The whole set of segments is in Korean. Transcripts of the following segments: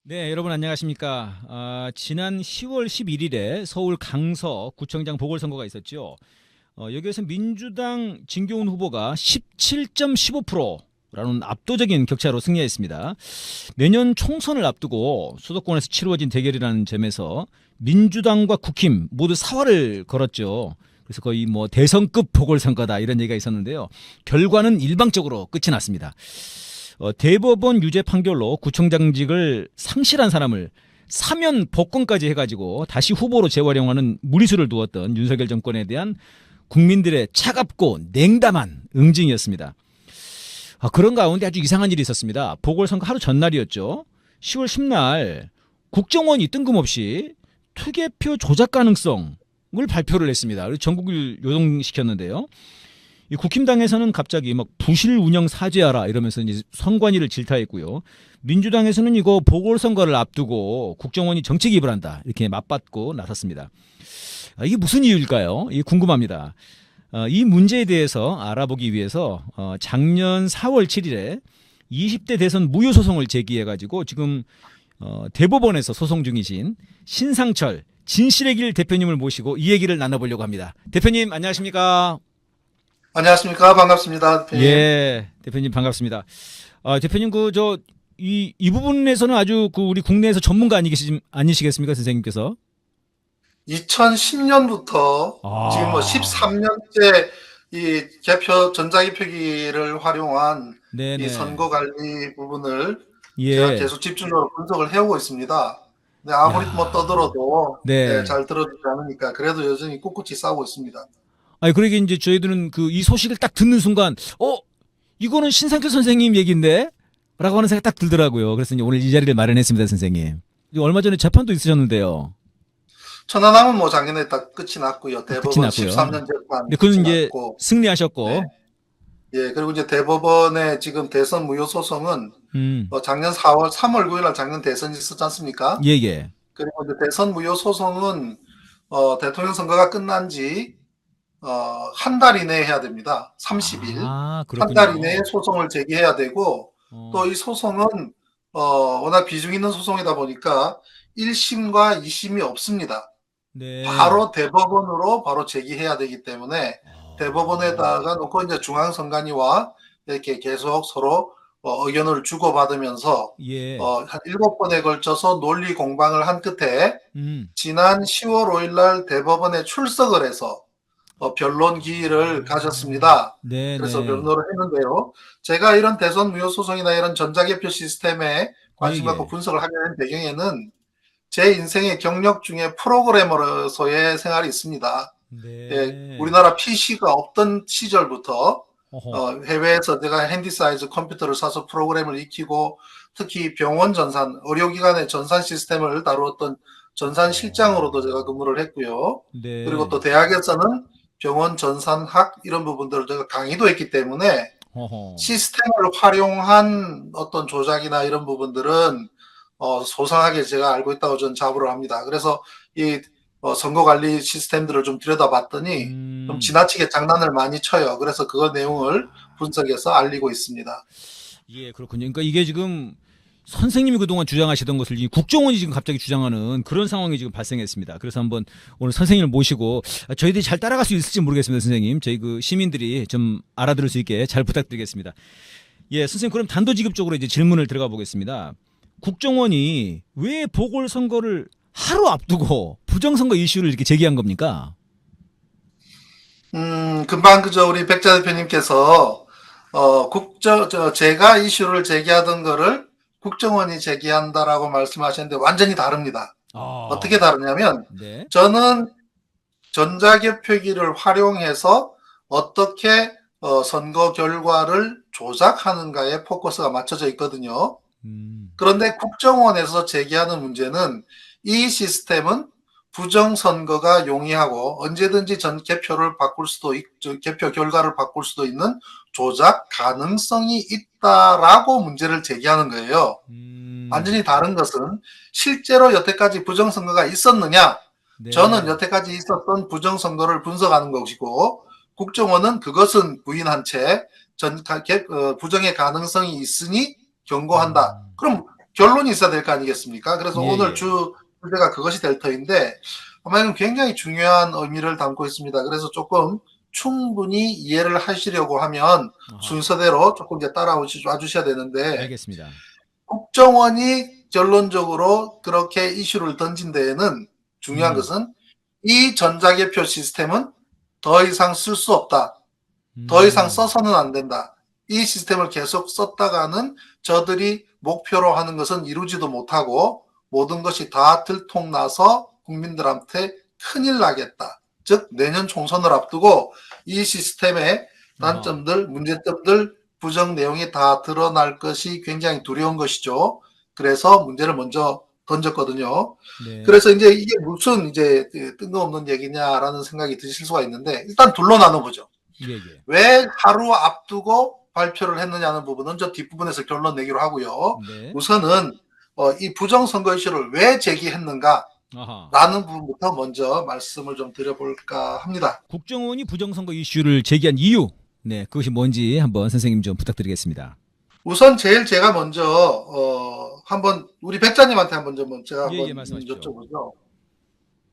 네, 여러분 안녕하십니까? 지난 10월 11일에 서울 강서 구청장 보궐선거가 있었죠. 여기에서 민주당 진교훈 후보가 17.15%라는 압도적인 격차로 승리했습니다. 내년 총선을 앞두고 수도권에서 치루어진 대결이라는 점에서 민주당과 국힘 모두 사활을 걸었죠. 그래서 거의 뭐 대선급 보궐선거다 이런 얘기가 있었는데요. 결과는 일방적으로 끝이 났습니다. 대법원 유죄 판결로 구청장직을 상실한 사람을 사면 복권까지 해가지고 다시 후보로 재활용하는 무리수를 두었던 윤석열 정권에 대한 국민들의 차갑고 냉담한 응징이었습니다. 그런 가운데 아주 이상한 일이 있었습니다. 보궐선거 하루 전날이었죠. 10월 10날 국정원이 뜬금없이 투개표 조작 가능성을 발표를 했습니다. 그리고 전국을 요동시켰는데요. 이 국힘당에서는 갑자기 막 부실 운영 사죄하라 이러면서 이제 선관위를 질타했고요. 민주당에서는 이거 보궐선거를 앞두고 국정원이 정책 개입을 한다 이렇게 맞받고 나섰습니다. 이게 무슨 이유일까요? 이게 궁금합니다. 이 문제에 대해서 알아보기 위해서 작년 4월 7일에 20대 대선 무효소송을 제기해가지고 지금 대법원에서 소송 중이신 신상철 진실의 길 대표님을 모시고 이 얘기를 나눠보려고 합니다. 대표님 안녕하십니까? 안녕하십니까. 반갑습니다. 대표님. 예, 대표님 반갑습니다. 대표님 이 부분에서는 아주 우리 국내에서 전문가 아니시겠습니까, 선생님께서? 2010년부터 지금 뭐 아, 13년째 이 전자개표기를 활용한 이 네네. 선거 관리 부분을 제가 예, 계속 집중적으로 분석을 해오고 있습니다. 근데 아무리 뭐 야, 떠들어도 네. 잘 들어주지 않으니까 그래도 여전히 꿋꿋이 싸우고 있습니다. 아니 그러게 이제 저희들은 이 소식을 딱 듣는 순간, 이거는 신상철 선생님 얘기인데? 라고 하는 생각 딱 들더라고요. 그래서 이제 오늘 이 자리를 마련했습니다, 선생님. 얼마 전에 재판도 있으셨는데요. 천안함은 뭐 작년에 딱 끝이 났고요. 끝이 대법원 났고요. 13년 재판 근데 끝이 그건 이제 났고, 네. 승리하셨고, 예, 그리고 이제 대법원의 지금 대선 무효 소송은 작년 3월 9일 날 작년 대선이 있었지 않습니까? 예, 예. 그리고 이제 대선 무효 소송은 대통령 선거가 끝난 지 한 달 이내에 해야 됩니다. 30일. 한 달 이내에 그렇군요. 소송을 제기해야 되고, 또 어, 이 소송은 워낙 비중 있는 소송이다 보니까 1심과 2심이 없습니다. 네. 바로 대법원으로 바로 제기해야 되기 때문에 어, 대법원에다가 놓고 이제 중앙선관위와 이렇게 계속 서로 의견을 주고받으면서 예. 한 7번에 걸쳐서 논리 공방을 한 끝에 음. 지난 10월 5일 날 대법원에 출석을 해서 변론 기일을 가졌습니다. 그래서 네네. 변론을 했는데요. 제가 이런 대선 무효 소송이나 이런 전자개표 시스템에 예, 관심 갖고 예. 분석을 하게 된 배경에는 제 인생의 경력 중에 프로그래머로서의 생활이 있습니다. 예, 네. 우리나라 PC가 없던 시절부터 어허. 해외에서 내가 핸디 사이즈 컴퓨터를 사서 프로그램을 익히고 특히 병원 전산, 의료기관의 전산 시스템을 다루었던 전산 실장으로도 제가 근무를 했고요. 그리고 또 네. 대학에서는 병원 전산학 이런 부분들을 제가 강의도 했기 때문에 어허. 시스템을 활용한 어떤 조작이나 이런 부분들은 소상하게 제가 알고 있다고 저는 자부를 합니다. 그래서 이 선거 관리 시스템들을 좀 들여다봤더니 좀 음. 지나치게 장난을 많이 쳐요. 그래서 그 내용을 분석해서 알리고 있습니다. 예, 그렇군요. 그러니까 이게 지금 선생님이 그동안 주장하시던 것을 이 국정원이 지금 갑자기 주장하는 그런 상황이 지금 발생했습니다. 그래서 한번 오늘 선생님을 모시고 저희들이 잘 따라갈 수 있을지 모르겠습니다, 선생님. 저희 시민들이 좀 알아들을 수 있게 잘 부탁드리겠습니다. 예, 선생님 그럼 단도직입적으로 이제 질문을 들어가 보겠습니다. 국정원이 왜 보궐선거를 하루 앞두고 부정선거 이슈를 이렇게 제기한 겁니까? 금방 그저 우리 백자 대표님께서 제가 이슈를 제기하던 거를 국정원이 제기한다라고 말씀하셨는데 완전히 다릅니다. 어떻게 아, 다르냐면 네. 저는 전자개표기를 활용해서 어떻게 선거 결과를 조작하는가에 포커스가 맞춰져 있거든요. 음, 그런데 국정원에서 제기하는 문제는 이 시스템은 부정선거가 용이하고 언제든지 전 개표를 바꿀 수도 개표 결과를 바꿀 수도 있는 조작 가능성이 있다라고 문제를 제기하는 거예요. 음, 완전히 다른 것은 실제로 여태까지 부정선거가 있었느냐? 저는 네. 여태까지 있었던 부정선거를 분석하는 것이고 국정원은 그것은 부인한 채 부정의 가능성이 있으니 경고한다. 음, 그럼 결론이 있어야 될 거 아니겠습니까? 그래서 예, 오늘 예. 주제가 그것이 될 터인데 아마 이건 굉장히 중요한 의미를 담고 있습니다. 그래서 조금 충분히 이해를 하시려고 하면 아하, 순서대로 조금 이제 와주셔야 되는데 알겠습니다. 국정원이 결론적으로 그렇게 이슈를 던진 데에는 중요한 것은 이 전자개표 시스템은 더 이상 쓸 수 없다. 더 이상 써서는 안 된다. 이 시스템을 계속 썼다가는 저들이 목표로 하는 것은 이루지도 못하고 모든 것이 다 들통나서 국민들한테 큰일 나겠다. 즉 내년 총선을 앞두고 이 시스템의 단점들, 문제점들, 부정 내용이 다 드러날 것이 굉장히 두려운 것이죠. 그래서 문제를 먼저 던졌거든요. 네. 그래서 이제 이게 무슨 이제 뜬금없는 얘기냐라는 생각이 드실 수가 있는데 일단 둘로 나눠보죠. 예, 예. 왜 하루 앞두고 발표를 했느냐는 부분은 저 뒷부분에서 결론 내기로 하고요. 네. 우선은 이 부정선거 이슈를 왜 제기했는가 아하. 라는 부분부터 먼저 말씀을 좀 드려볼까 합니다. 국정원이 부정선거 이슈를 제기한 이유, 네, 그것이 뭔지 한번 선생님 좀 부탁드리겠습니다. 우선 제일 제가 먼저 한번 우리 백자님한테 한번 제가 예, 한번 예, 말씀하십시오. 여쭤보죠.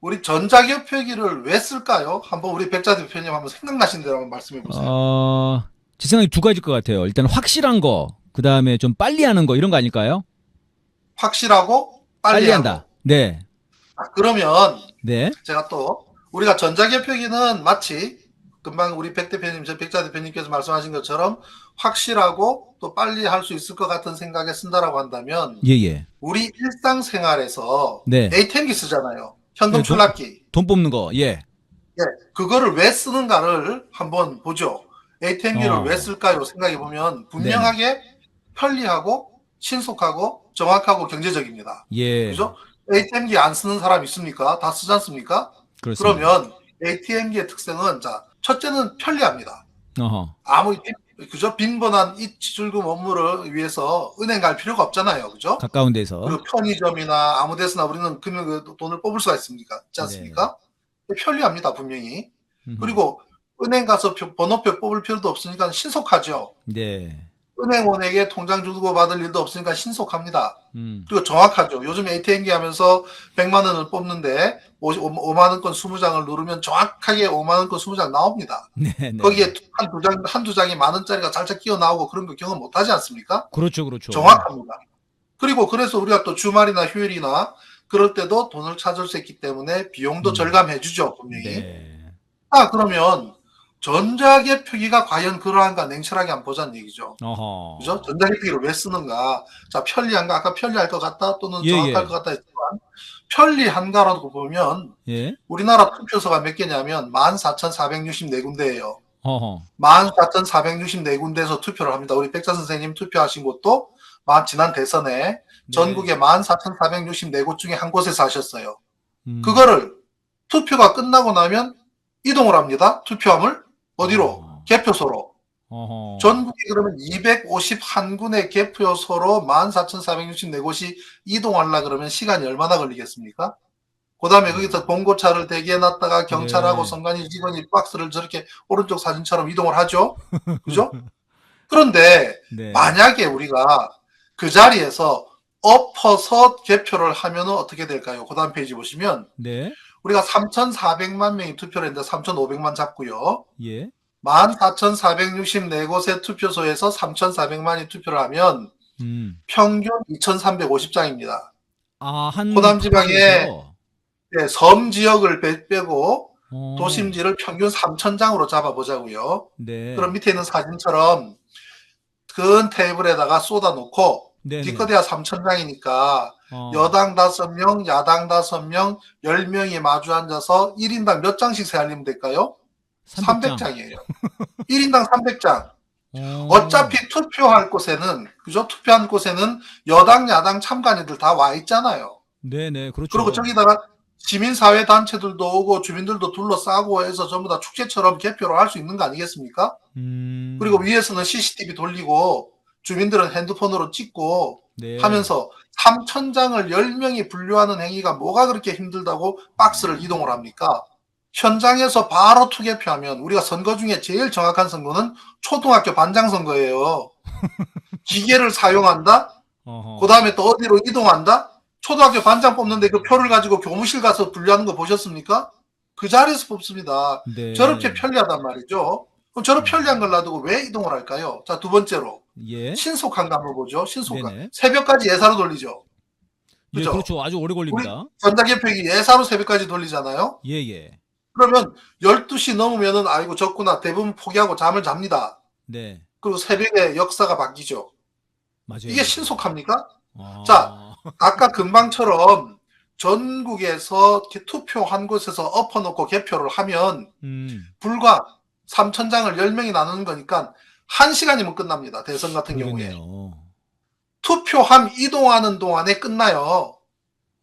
우리 전자개표기를 왜 쓸까요? 한번 우리 백자 대표님 한번 생각나신 대로 한번 말씀해 보세요. 제 생각에 두 가지일 것 같아요. 일단 확실한 거, 그 다음에 좀 빨리 하는 거 이런 거 아닐까요? 확실하고 빨리 한다. 하고. 네, 그러면 네, 제가 또 우리가 전자개표기는 마치 금방 우리 백 대표님, 백자 대표님께서 말씀하신 것처럼 확실하고 또 빨리 할 수 있을 것 같은 생각에 쓴다라고 한다면 예, 예. 우리 일상생활에서 네. ATM기 쓰잖아요. 현금 네, 출납기. 돈 뽑는 거, 예. 예, 그거를 왜 쓰는가를 한번 보죠. ATM기를 왜 어. 쓸까요? 생각해 보면 분명하게 편리하고 신속하고 정확하고 경제적입니다. 예. 그죠? ATM기 안 쓰는 사람 있습니까? 다 쓰지 않습니까? 그렇습니다. 그러면 ATM기의 특성은 자, 첫째는 편리합니다. 어허. 아무 그죠? 빈번한 이 지출금 업무를 위해서 은행 갈 필요가 없잖아요. 그죠? 가까운 데서. 그리고 편의점이나 아무 데서나 우리는 돈을 뽑을 수가 있습니까? 있지 않습니까? 편리합니다, 분명히. 그리고 은행 가서 번호표 뽑을 필요도 없으니까 신속하죠. 네. 은행원에게 통장 주고 받을 일도 없으니까 신속합니다. 그리고 정확하죠. 요즘 ATM기 하면서 100만 원을 뽑는데 5만 원권 20장을 누르면 정확하게 5만 원권 20장 나옵니다. 네, 네. 거기에 한두 장이 만 원짜리가 살짝 끼어 나오고 그런 거 경험 못 하지 않습니까? 그렇죠, 그렇죠. 정확합니다. 그리고 그래서 우리가 또 주말이나 휴일이나 그럴 때도 돈을 찾을 수 있기 때문에 비용도 절감해 주죠, 분명히. 네. 그러면 전자개표기가 과연 그러한가 냉철하게 한번 보자는 얘기죠. 어허. 그죠? 전자개표기를 왜 쓰는가? 자, 편리한가? 아까 편리할 것 같다 또는 예, 정확할 예. 것 같다 했지만 편리한가라고 보면 예. 우리나라 투표소가 몇 개냐면 14,464군데예요. 어허. 14,464군데에서 투표를 합니다. 우리 백자 선생님 투표하신 곳도 지난 대선에 전국의 14,464곳 중에 한 곳에서 하셨어요. 그거를 투표가 끝나고 나면 이동을 합니다. 투표함을 어디로? 개표소로. 어허. 전국에 그러면 251군의 개표소로 14,464곳이 이동하려 그러면 시간이 얼마나 걸리겠습니까? 그 다음에 거기서 봉고차를 대기해놨다가 경찰하고 선관위 직원이 박스를 저렇게 오른쪽 사진처럼 이동을 하죠. 그죠? 그런데 네. 만약에 우리가 그 자리에서 엎어서 개표를 하면 어떻게 될까요? 그 다음 페이지 보시면 네. 우리가 3,400만 명이 투표를 했는데 3,500만 잡고요. 예. 14,464곳의 투표소에서 3,400만이 투표를 하면 평균 2,350장입니다. 한 호남 지방에 투표소에서? 네, 섬 지역을 빼고 어. 도심지를 평균 3,000장으로 잡아보자고요. 네. 그럼 밑에 있는 사진처럼 큰 테이블에다가 쏟아놓고 기껏해야 3,000장이니까 여당 5명, 야당 5명, 10명이 마주 앉아서 1인당 몇 장씩 세알리면 될까요? 300장이에요. 1인당 300장. 어차피 투표할 곳에는, 그죠? 투표한 곳에는 여당, 야당 참관인들 다 와 있잖아요. 네네, 그렇죠. 그리고 저기다가 시민사회 단체들도 오고 주민들도 둘러싸고 해서 전부 다 축제처럼 개표를 할 수 있는 거 아니겠습니까? 그리고 위에서는 CCTV 돌리고 주민들은 핸드폰으로 찍고 하면서 3,000장을 10명이 분류하는 행위가 뭐가 그렇게 힘들다고 박스를 이동을 합니까? 현장에서 바로 투개표하면 우리가 선거 중에 제일 정확한 선거는 초등학교 반장 선거예요. 기계를 사용한다? 어허. 그 다음에 또 어디로 이동한다? 초등학교 반장 뽑는데 그 표를 가지고 교무실 가서 분류하는 거 보셨습니까? 그 자리에서 뽑습니다. 저렇게 네. 편리하단 말이죠. 그럼 저렇게 편리한 걸 놔두고 왜 이동을 할까요? 자, 두 번째로 예. 신속한가 한번 보죠. 신속한. 네네. 새벽까지 예사로 돌리죠. 예, 그죠? 그렇죠. 아주 오래 우리 걸립니다. 전자개표기 예사로 새벽까지 돌리잖아요. 예, 예. 그러면 12시 넘으면은 아이고 졌구나 대부분 포기하고 잠을 잡니다. 네. 그리고 새벽에 역사가 바뀌죠. 맞아요. 이게 맞아요. 신속합니까? 아. 자, 아까 금방처럼 전국에서 투표 한 곳에서 엎어놓고 개표를 하면 불과 3,000장을 10명이 나누는 거니까 1시간이면 끝납니다. 대선 같은 경우에. 그러겠네요. 투표함 이동하는 동안에 끝나요.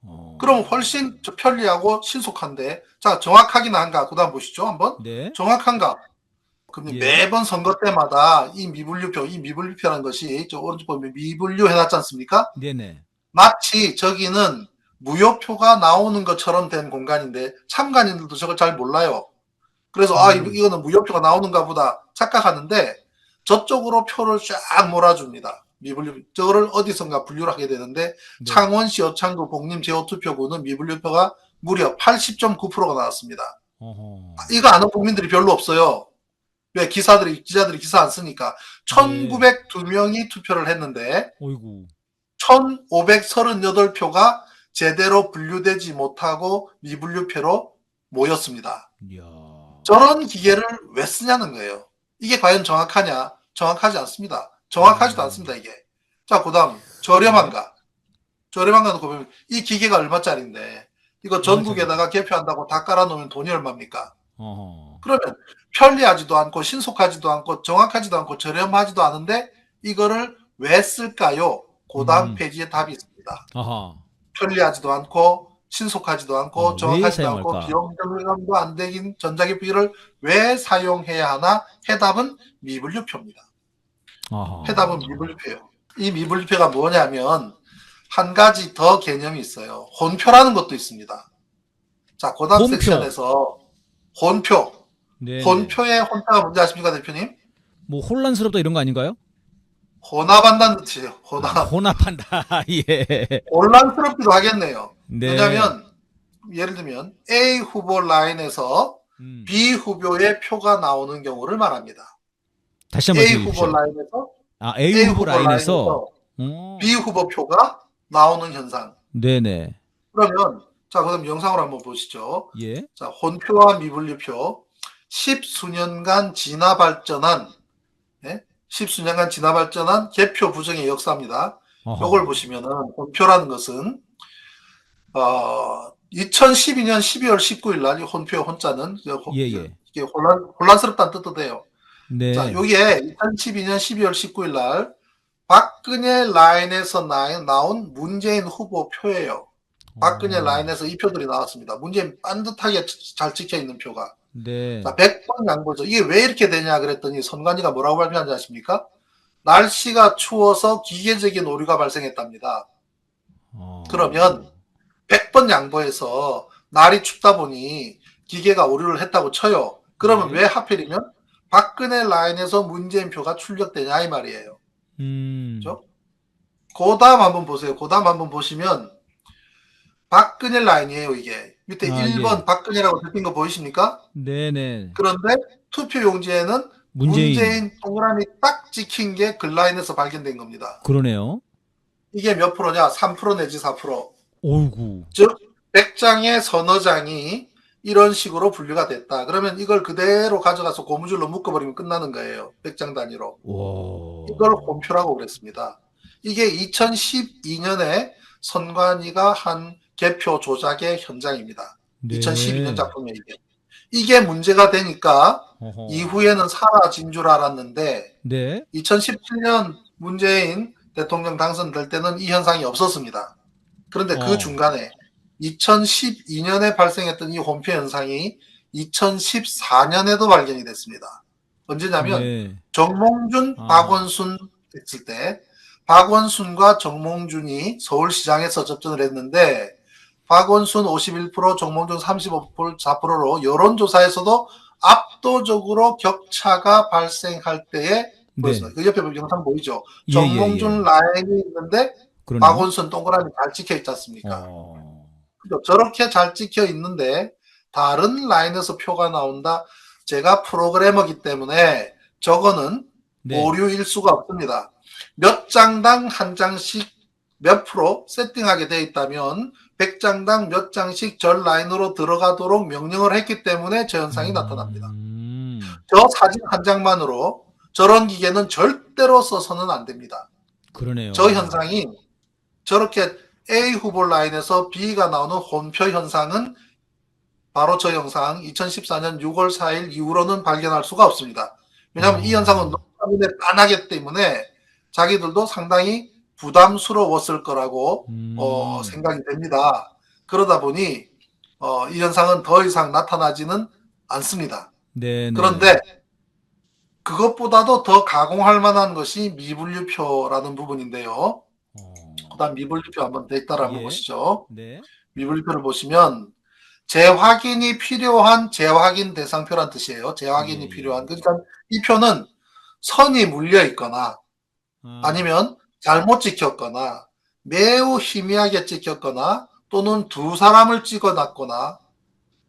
어. 그럼 훨씬 편리하고 신속한데, 자, 정확하긴 한가? 그 다음 보시죠, 한번. 네. 정확한가? 그럼 예. 매번 선거 때마다 이 미분류표라는 것이, 저 오른쪽 보면 미분류 해놨지 않습니까? 네네. 마치 저기는 무효표가 나오는 것처럼 된 공간인데, 참관인들도 저걸 잘 몰라요. 그래서, 이거는 무효표가 나오는가 보다 착각하는데, 저쪽으로 표를 쫙 몰아줍니다. 미분류, 저거를 어디선가 분류를 하게 되는데, 네. 창원시 여창구 복림 제5투표구는 미분류표가 무려 80.9%가 나왔습니다. 어허. 이거 아는 국민들이 별로 없어요. 왜? 기자들이 기사 안 쓰니까. 1902명이 투표를 했는데, 어이구. 1538표가 제대로 분류되지 못하고 미분류표로 모였습니다. 이야. 저런 기계를 왜 쓰냐는 거예요. 이게 과연 정확하냐? 정확하지 않습니다. 정확하지도 않습니다, 이게. 자, 그 다음, 저렴한가? 저렴한가 놓고 보면, 이 기계가 얼마짜리인데, 이거 전국에다가 개표한다고 다 깔아놓으면 돈이 얼마입니까? 어허. 그러면 편리하지도 않고, 신속하지도 않고, 정확하지도 않고, 저렴하지도 않은데, 이거를 왜 쓸까요? 그 다음 페이지에 답이 있습니다. 아하. 편리하지도 않고, 신속하지도 않고, 왜 정확하지도 않고, 사용할까? 비용 절감도 안 되긴 전자기표기를 왜 사용해야 하나? 해답은 미분류표입니다. 아하. 해답은 미분류표예요. 이 미분류표가 뭐냐면 한 가지 더 개념이 있어요. 혼표라는 것도 있습니다. 자, 그 다음 혼표. 섹션에서 혼표. 네. 혼표의 혼자가 뭔지 아십니까, 대표님? 뭐 혼란스럽다 이런 거 아닌가요? 혼합한다는 뜻이에요. 혼합. 혼합한다. 예. 혼란스럽기도 하겠네요. 네. 왜냐하면 예를 들면 A 후보 라인에서 B 후보의 표가 나오는 경우를 말합니다. 다시 한번 A 해주십시오. 후보 라인에서 A 후보 라인에서 B 후보 표가 나오는 현상. 네네. 그러면 자, 그럼 영상으로 한번 보시죠. 예. 자, 혼표와 미분류표 10수년간 진화 발전한 개표 부정의 역사입니다. 이걸 보시면은 혼표라는 것은 2012년 12월 19일 날 이 혼표 혼자는 예. 이게 혼란스럽다는 뜻도 돼요. 네. 자, 요게 2012년 12월 19일 날 박근혜 라인에서 나온 문재인 후보 표예요. 박근혜 라인에서 이 표들이 나왔습니다. 문재인 반듯하게 잘 찍혀 있는 표가. 네. 자, 100번 양보죠. 이게 왜 이렇게 되냐 그랬더니 선관위가 뭐라고 발표한지 아십니까? 날씨가 추워서 기계적인 오류가 발생했답니다. 그러면 100번 양보해서 날이 춥다 보니 기계가 오류를 했다고 쳐요. 그러면 왜 하필이면 박근혜 라인에서 문재인 표가 출력되냐 이 말이에요. 그렇죠? 그 다음 한번 보세요. 그 다음 한번 보시면 박근혜 라인이에요, 이게. 밑에 1번 예. 박근혜라고 적힌 거 보이십니까? 네네. 그런데 투표 용지에는 문재인 동그라미 딱 찍힌 게 그 라인에서 발견된 겁니다. 그러네요. 이게 몇 프로냐? 3% 내지 4%. 어이구. 즉 100장의 서너 장이 이런 식으로 분류가 됐다. 그러면 이걸 그대로 가져가서 고무줄로 묶어버리면 끝나는 거예요. 100장 단위로. 와. 이걸 혼표라고 그랬습니다. 이게 2012년에 선관위가 한 개표 조작의 현장입니다. 네. 2012년 작품이에요, 이게. 이게 문제가 되니까 이후에는 사라진 줄 알았는데 네. 2017년 문재인 대통령 당선될 때는 이 현상이 없었습니다. 그런데 그 중간에 2012년에 발생했던 이 혼표 현상이 2014년에도 발견이 됐습니다. 언제냐면 정몽준, 박원순 했을 때 박원순과 정몽준이 서울시장에서 접전을 했는데 박원순 51%, 정몽준 34%로 여론조사에서도 압도적으로 격차가 발생할 때에 보였습니다. 그 옆에 영상 보이죠? 정몽준 라인이 있는데 그러네요. 박원순 동그라미 잘 찍혀 있지 않습니까? 어. 그죠? 저렇게 잘 찍혀 있는데 다른 라인에서 표가 나온다. 제가 프로그래머기 때문에 저거는 네. 오류일 수가 없습니다. 몇 장당 한 장씩 몇 프로 세팅하게 돼 있다면 100장당 몇 장씩 전 라인으로 들어가도록 명령을 했기 때문에 저 현상이 나타납니다. 저 사진 한 장만으로 저런 기계는 절대로 써서는 안 됩니다. 그러네요. 저 현상이 저렇게 A 후보 라인에서 B가 나오는 혼표 현상은 바로 저 영상 2014년 6월 4일 이후로는 발견할 수가 없습니다. 왜냐하면 이 현상은 너무 빤하기 때문에 자기들도 상당히 부담스러웠을 거라고 생각이 됩니다. 그러다 보니 이 현상은 더 이상 나타나지는 않습니다. 네네. 그런데 그것보다도 더 가공할 만한 것이 미분류표라는 부분인데요. 그다음 미분류표 한번 따라 한번 예. 보시죠. 네. 미분류표를 보시면 재확인이 필요한 재확인 대상표란 뜻이에요. 재확인이 예. 필요한. 그러니까 이 표는 선이 물려 있거나 아니면 잘못 찍혔거나 매우 희미하게 찍혔거나 또는 두 사람을 찍어놨거나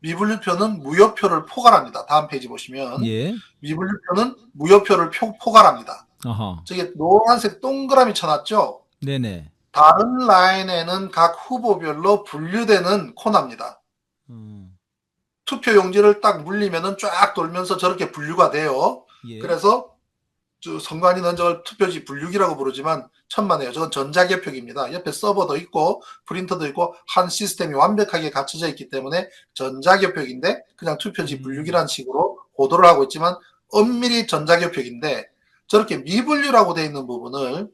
미분류표는 무효표를 포괄합니다. 다음 페이지 보시면 예. 미분류표는 무효표를 포괄합니다. 아하. 저기 노란색 동그라미 쳐놨죠? 네네. 다른 라인에는 각 후보별로 분류되는 코너입니다. 투표 용지를 딱 물리면은 쫙 돌면서 저렇게 분류가 돼요. 예. 그래서 선관위는 저걸 투표지 분류기라고 부르지만 천만에요. 저건 전자개표기입니다. 옆에 서버도 있고 프린터도 있고 한 시스템이 완벽하게 갖춰져 있기 때문에 전자개표기인데 그냥 투표지 분류기라는 식으로 보도를 하고 있지만 엄밀히 전자개표기인데 저렇게 미분류라고 되어 있는 부분을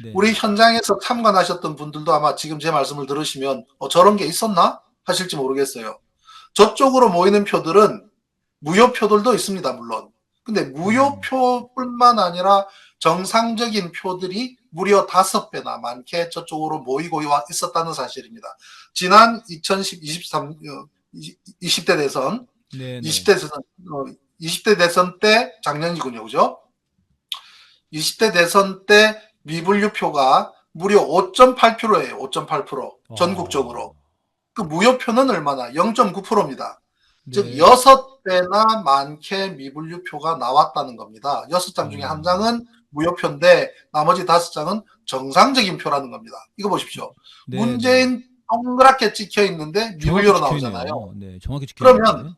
네. 우리 현장에서 참관하셨던 분들도 아마 지금 제 말씀을 들으시면 저런 게 있었나 하실지 모르겠어요. 저쪽으로 모이는 표들은 무효표들도 있습니다. 물론. 근데 무효표뿐만 아니라 정상적인 표들이 무려 5배나 많게 저쪽으로 모이고 있었다는 사실입니다. 지난 20대 대선, 네네. 20대 대선 때 작년이군요. 그죠? 20대 대선 때 미분류표가 무려 5.8%예요. 5.8%. 전국적으로. 그 무효표는 얼마나? 0.9%입니다. 즉 네. 6배나 많게 미분류표가 나왔다는 겁니다. 6장 중에 한 장은 무효표인데 나머지 5장은 정상적인 표라는 겁니다. 이거 보십시오. 네, 문재인 동그랗게 찍혀 있는데 미분류로 나오잖아요. 네, 정확히 찍혀 그러면 있네요.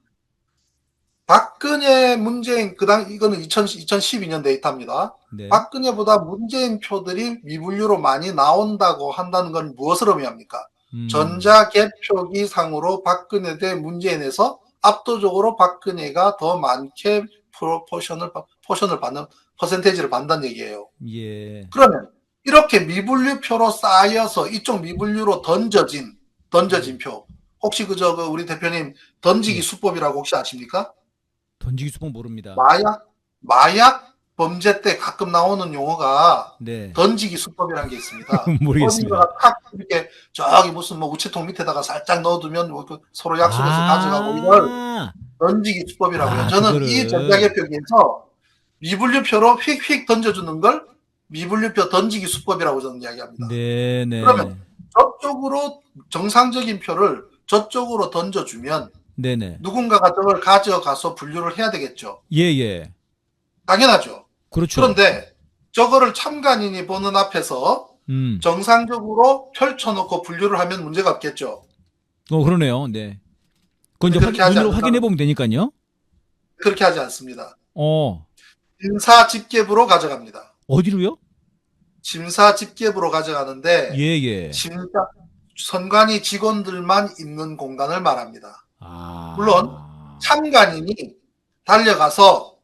박근혜, 문재인 이거는 2012년 데이터입니다. 네. 박근혜보다 문재인 표들이 미분류로 많이 나온다고 한다는 건 무엇을 의미합니까? 전자개표기 상으로 박근혜 대 문재인에서 압도적으로 박근혜가 더 많게 포션을 받는 퍼센테이지를 받는다는 얘기예요. 예. 그러면 이렇게 미분류표로 쌓여서 이쪽 미분류로 던져진 표 혹시 그저 우리 대표님 던지기 수법이라고 혹시 아십니까? 던지기 수법 모릅니다. 마약 범죄 때 가끔 나오는 용어가 네. 던지기 수법이라는 게 있습니다. 모르겠습니다. 어디다가 탁 이렇게 저기 무슨 우체통 밑에다가 살짝 넣어두면 서로 약속해서 가져가고 이걸 던지기 수법이라고요. 저는 그거를. 이 전자개표기에서 미분류표로 휙휙 던져주는 걸 미분류표 던지기 수법이라고 저는 이야기합니다. 네네. 그러면 저쪽으로 정상적인 표를 저쪽으로 던져주면 네네. 누군가가 저걸 가져가서 분류를 해야 되겠죠. 예예. 당연하죠. 그렇죠. 그런데 저거를 참관인이 보는 앞에서 정상적으로 펼쳐놓고 분류를 하면 문제가 없겠죠. 그러네요. 네. 그건 이제 그렇게 하지 눈으로 않을까? 확인해 보면 되니까요. 그렇게 하지 않습니다. 어. 심사 집계부로 가져갑니다. 어디로요? 심사 집계부로 가져가는데 예예. 선관위 직원들만 있는 공간을 말합니다. 아. 물론 참관인이 달려가서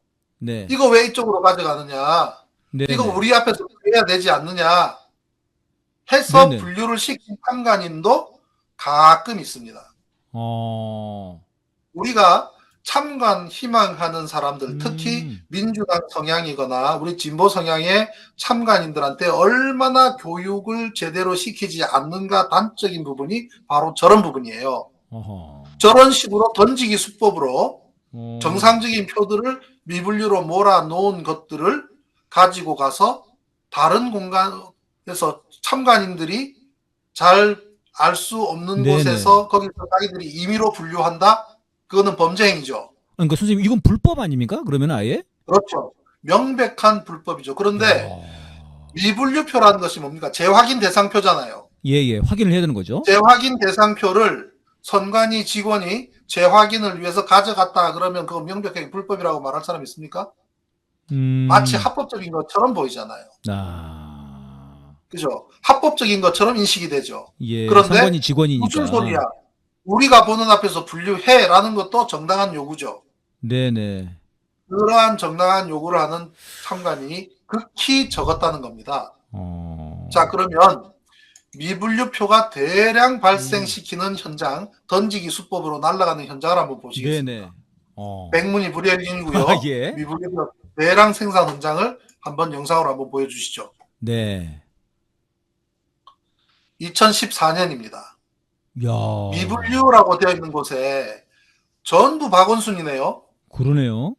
네. 이거 왜 이쪽으로 가져가느냐, 네네. 이거 우리 앞에서 해야 되지 않느냐 해서 네네. 분류를 시킨 참관인도 가끔 있습니다. 우리가 참관 희망하는 사람들, 특히 민주당 성향이거나 우리 진보 성향의 참관인들한테 얼마나 교육을 제대로 시키지 않는가 단적인 부분이 바로 저런 부분이에요. 저런 식으로 던지기 수법으로 정상적인 표들을 미분류로 몰아놓은 것들을 가지고 가서 다른 공간, 그래서 참관인들이 잘 알 수 없는 네네. 곳에서 거기서 자기들이 임의로 분류한다? 그거는 범죄 행위죠. 그러니까 선생님 이건 불법 아닙니까? 그러면 아예? 그렇죠. 명백한 불법이죠. 그런데 야. 미분류표라는 것이 뭡니까? 재확인 대상표잖아요. 예, 확인을 해야 되는 거죠. 재확인 대상표를 선관위 직원이 재확인을 위해서 가져갔다 그러면 그거 명백하게 불법이라고 말할 사람이 있습니까? 마치 음. 합법적인 것처럼 보이잖아요. 아. 그죠? 합법적인 것처럼 인식이 되죠. 예, 그런데 상관이 무슨 소리야? 직원이니까. 우리가 보는 앞에서 분류해라는 것도 정당한 요구죠. 네네. 그러한 정당한 요구를 하는 참관이 극히 적었다는 겁니다. 자, 어. 그러면 미분류표가 대량 음. 발생시키는 현장, 던지기 수법으로 날아가는 현장을 한번 보시겠습니다. 네네. 어. 백문이 불여일견이고요. 아, 예. 미분류표 대량 생산 현장을 한번 영상으로 한번 보여주시죠. 네. 2014년입니다. 야. 미분류라고 되어 있는 곳에 전부 박원순이네요. 그러네요.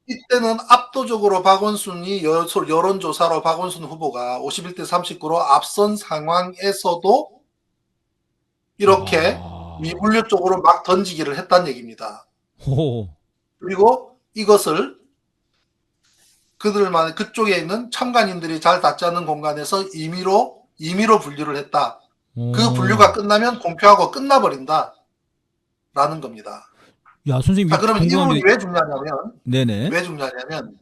이때는 압도적으로 박원순이 여론조사로 박원순 후보가 51대 39로 앞선 상황에서도 이렇게 와. 미분류 쪽으로 막 던지기를 했다는 얘기입니다. 호. 그리고 이것을 그들만의 그쪽에 있는 참관인들이 잘 닿지 않는 공간에서 임의로 분류를 했다. 그 분류가 끝나면 공표하고 끝나버린다. 라는 겁니다. 야, 선생님 자, 그러면 이 궁금한 부분이 게 왜 중요하냐면, 네네. 왜 중요하냐면,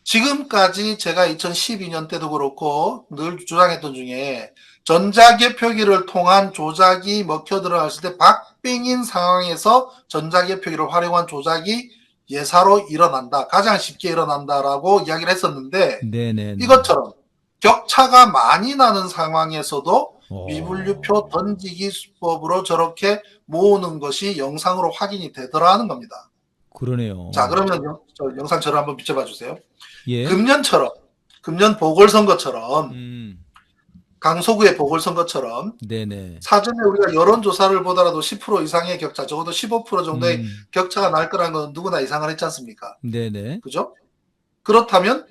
지금까지 제가 2012년 때도 그렇고 늘 주장했던 중에 전자개표기를 통한 조작이 먹혀 들어갔을 때 박빙인 상황에서 전자개표기를 활용한 조작이 예사로 일어난다. 가장 쉽게 일어난다라고 이야기를 했었는데 네네. 이것처럼 격차가 많이 나는 상황에서도 어. 미분류표 던지기 수법으로 저렇게 모으는 것이 영상으로 확인이 되더라는 겁니다. 그러네요. 자, 그러면 영상 저를 한번 비춰봐 주세요. 예. 금년 보궐선거처럼, 음. 강서구의 보궐선거처럼, 네네. 사전에 우리가 여론조사를 보더라도 10% 이상의 격차, 적어도 15% 정도의 격차가 날 거라는 건 누구나 예상을 했지 않습니까? 네네. 그죠? 그렇다면,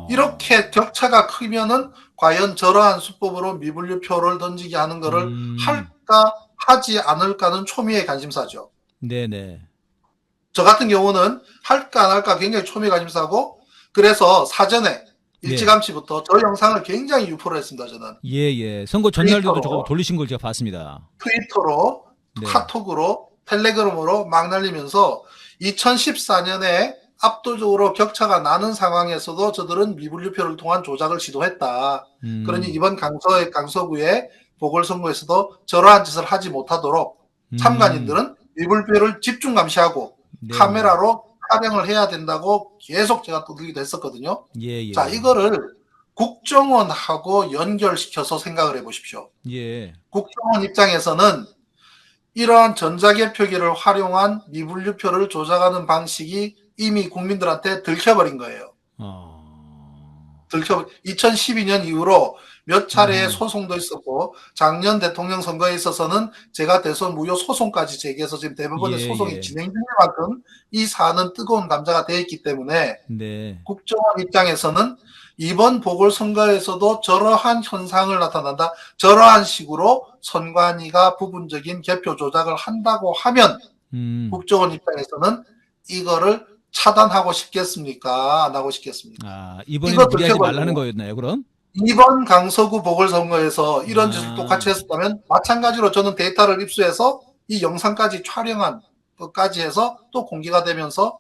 이렇게 격차가 크면은 과연 저러한 수법으로 미분류표를 던지게 하는 거를 할까, 하지 않을까는 초미의 관심사죠. 네네. 저 같은 경우는 할까 안 할까 굉장히 초미의 관심사고, 그래서 사전에 일찌감치부터 저 영상을 굉장히 유포를 했습니다. 저는 예. 선거 전날에도 트위터로. 저거 돌리신 걸 제가 봤습니다. 트위터로, 네. 카톡으로, 텔레그램으로 막 날리면서 2014년에 압도적으로 격차가 나는 상황에서도 저들은 미분류표를 통한 조작을 시도했다. 그러니 이번 강서구의 보궐선거에서도 저러한 짓을 하지 못하도록 참관인들은 미분류표를 집중 감시하고 네. 카메라로 촬영을 해야 된다고 계속 제가 두들기도 했었거든요. 예. 자, 이거를 국정원하고 연결시켜서 생각을 해보십시오. 예. 국정원 입장에서는 이러한 전자개표기를 활용한 미분류표를 조작하는 방식이 이미 국민들한테 들켜버린 거예요. 2012년 이후로 몇 차례의 소송도 있었고 작년 대통령 선거에 있어서는 제가 대선 무효 소송까지 제기해서 지금 대법원의 소송이 진행 중인 만큼 이 사안은 뜨거운 감자가 되어 있기 때문에 네. 국정원 입장에서는 이번 보궐선거에서도 저러한 현상을 나타난다. 저러한 식으로 선관위가 부분적인 개표 조작을 한다고 하면 국정원 입장에서는 이거를 차단하고 싶겠습니까? 안 하고 싶겠습니까? 이번에는 무리하지 말라는 거였나요, 그럼? 이번 강서구 보궐선거에서 이런 짓을 똑같이 했었다면 마찬가지로 저는 데이터를 입수해서 이 영상까지 촬영한 것까지 해서 또 공개가 되면서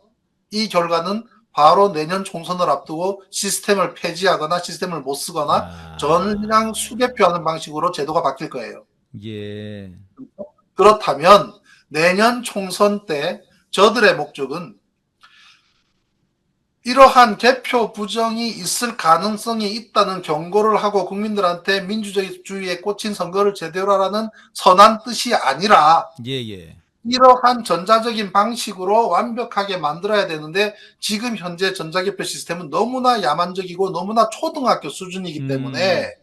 이 결과는 바로 내년 총선을 앞두고 시스템을 폐지하거나 시스템을 못 쓰거나 전량 수개표하는 방식으로 제도가 바뀔 거예요. 예. 그렇다면 내년 총선 때 저들의 목적은 이러한 개표 부정이 있을 가능성이 있다는 경고를 하고 국민들한테 민주주의에 꽂힌 선거를 제대로 하라는 선한 뜻이 아니라 예. 이러한 전자적인 방식으로 완벽하게 만들어야 되는데 지금 현재 전자개표 시스템은 너무나 야만적이고 너무나 초등학교 수준이기 때문에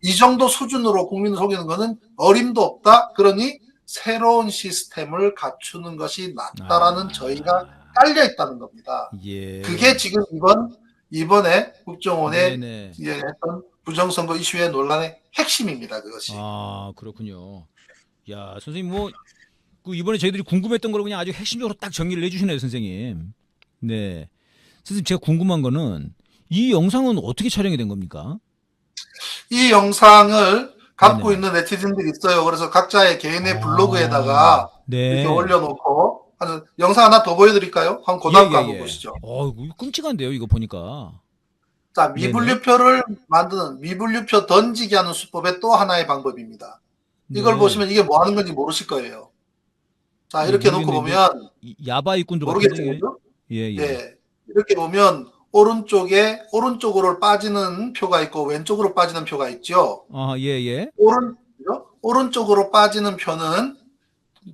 이 정도 수준으로 국민을 속이는 것은 어림도 없다. 그러니 새로운 시스템을 갖추는 것이 낫다라는 저희가 깔려 있다는 겁니다. 예. 그게 지금 이번에 국정원에 했던 부정선거 이슈의 논란의 핵심입니다. 그것이. 아, 그렇군요. 야, 선생님 그 이번에 저희들이 궁금했던 걸 그냥 아주 핵심적으로 딱 정리를 해주시네요, 선생님. 네. 선생님, 제가 궁금한 거는 이 영상은 어떻게 촬영이 된 겁니까? 이 영상을 갖고 네네. 있는 네티즌들이 있어요. 그래서 각자의 개인의 블로그에다가 아, 네. 이렇게 올려놓고 영상 하나 더 보여드릴까요? 그 다음 거 한번 보시죠. 이거 끔찍한데요, 이거 보니까. 자, 네네. 미분류표를 만드는 미분류표 던지기 하는 수법의 또 하나의 방법입니다. 이걸 네. 보시면 이게 뭐 하는 건지 모르실 거예요. 자, 이거 이렇게 놓고 모르겠네. 뭐 보면 야바 일꾼들 같은데 모르겠죠, 이게. 그죠? 예, 예. 예. 이렇게 보면 오른쪽으로 빠지는 표가 있고 왼쪽으로 빠지는 표가 있죠. 아, 예, 예. 그죠? 오른쪽으로 빠지는 표는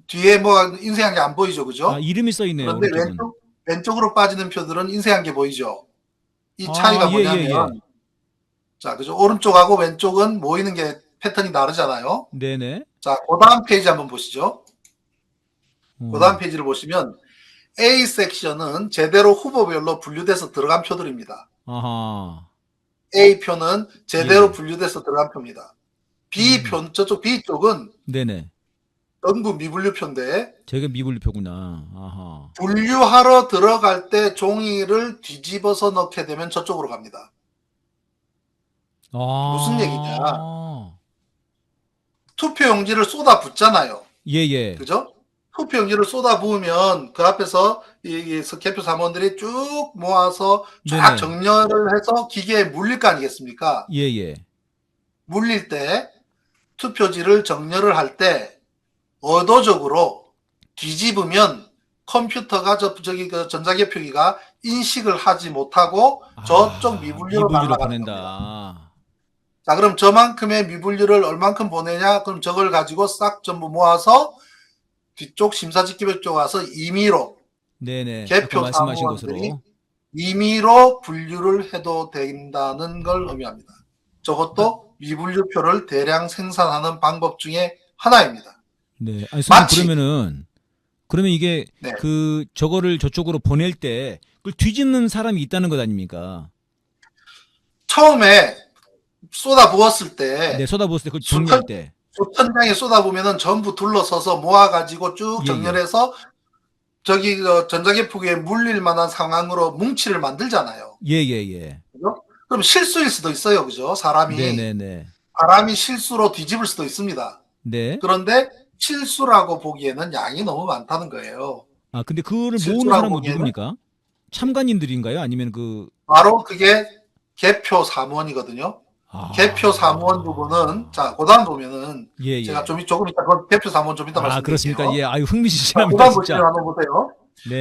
뒤에 뭐 인쇄한 게 안 보이죠, 아, 그죠? 이름이 써 있네요, 그런데 오른쪽은. 왼쪽으로 빠지는 표들은 인쇄한 게 보이죠. 이 아, 차이가 예, 예, 예. 뭐냐면, 자, 그죠? 오른쪽하고 왼쪽은 모이는 게 패턴이 다르잖아요. 네네. 자, 그 다음 페이지 한번 보시죠. 그 다음 어. 페이지를 보시면 A 섹션은 제대로 후보별로 분류돼서 들어간 표들입니다. 아하. A표는 예, 제대로 예. 분류돼서 들어간 표입니다. 음. 저쪽 B쪽은 네네. 전부 미분류표인데 저게 미분류표구나. 아하. 분류하러 들어갈 때 종이를 뒤집어서 넣게 되면 저쪽으로 갑니다. 무슨 얘기냐? 아. 투표용지를 쏟아 붓잖아요. 예, 예. 그죠? 투표용지를 쏟아 부으면 그 앞에서 이 개표 사무원들이 쭉 모아서 쫙 네네. 정렬을 해서 기계에 물릴 거 아니겠습니까? 예, 예. 물릴 때 투표지를 정렬을 할 때 의도적으로 뒤집으면 컴퓨터가 저기 그 전자개표기가 인식을 하지 못하고 저쪽 미분류로 미분류로 날아가는 겁니다. 보낸다. 자, 그럼 저만큼의 미분류를 얼만큼 보내냐? 그럼 저걸 가지고 싹 전부 모아서 뒤쪽 심사집계표 쪽 와서 임의로 네네. 아까 개표 말씀하신 사무원들이 것으로. 임의로 분류를 해도 된다는 걸 의미합니다. 아, 저것도 미분류표를 대량 생산하는 방법 중에 하나입니다. 네. 아니, 선생님, 마치 그러면 이게 네, 저거를 저쪽으로 보낼 때 그걸 뒤집는 사람이 있다는 것 아닙니까? 처음에 쏟아 부었을 네, 때 쏟아부었을 때 그걸 수천, 정리할 때. 수천 장에 쏟아부으면 전부 둘러서서 모아가지고 쭉 예, 예. 정렬해서 저기 전자개표기에 물릴 만한 상황으로 뭉치를 만들잖아요. 예, 예, 예. 그죠? 그럼 실수일 수도 있어요. 그죠? 네네네. 사람이 실수로 뒤집을 수도 있습니다. 네. 그런데 실수라고 보기에는 양이 너무 많다는 거예요. 아, 근데 그거를 모으는 실수라고 사람은 보기에는 누굽니까? 참관인들인가요? 아니면 바로 그게 개표 사무원이거든요. 개표 사무원 부분은 자, 그다음 보면은 예, 제가 예. 조금 이따 그 개표 사무원 좀 이따 아, 그렇습니까? 말씀드릴게요. 예, 아유, 자, 흥미진진합니다, 그다음 보시면 진짜. 한번 보세요.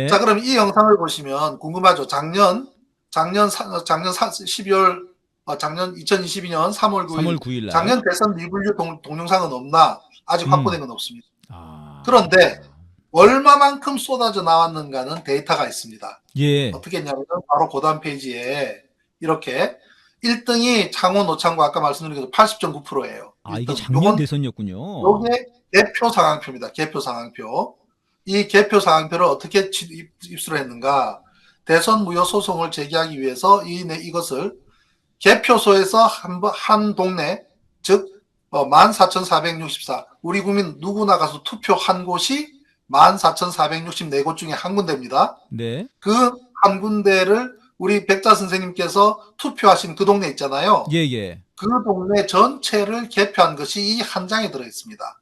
자, 네. 그럼 이 영상을 보시면 궁금하죠? 작년 12월 작년 2022년 3월 3월 9일 9일 날. 작년 대선 미분류 동영상은 없나? 아직 확보된 음. 건 없습니다. 아. 그런데 얼마만큼 쏟아져 나왔는가는 데이터가 있습니다. 예. 어떻게 했냐면 바로 고단 페이지에 이렇게 1등이 창원 노창구 아까 말씀드린 80.9%예요. 아, 이게 1등. 작년 대선이었군요. 요게 개표 상황표입니다. 개표 상황표. 이 개표 상황표를 어떻게 입수를 했는가? 대선 무효 소송을 제기하기 위해서 이것을 개표소에서 한 동네, 즉 14,464 우리 국민 누구나 가서 투표한 곳이 14,464곳 중에 한 군데입니다. 네. 그 한 군데를 우리 백자 선생님께서 투표하신 그 동네 있잖아요. 예, 예. 그 동네 전체를 개표한 것이 이 한 장에 들어있습니다.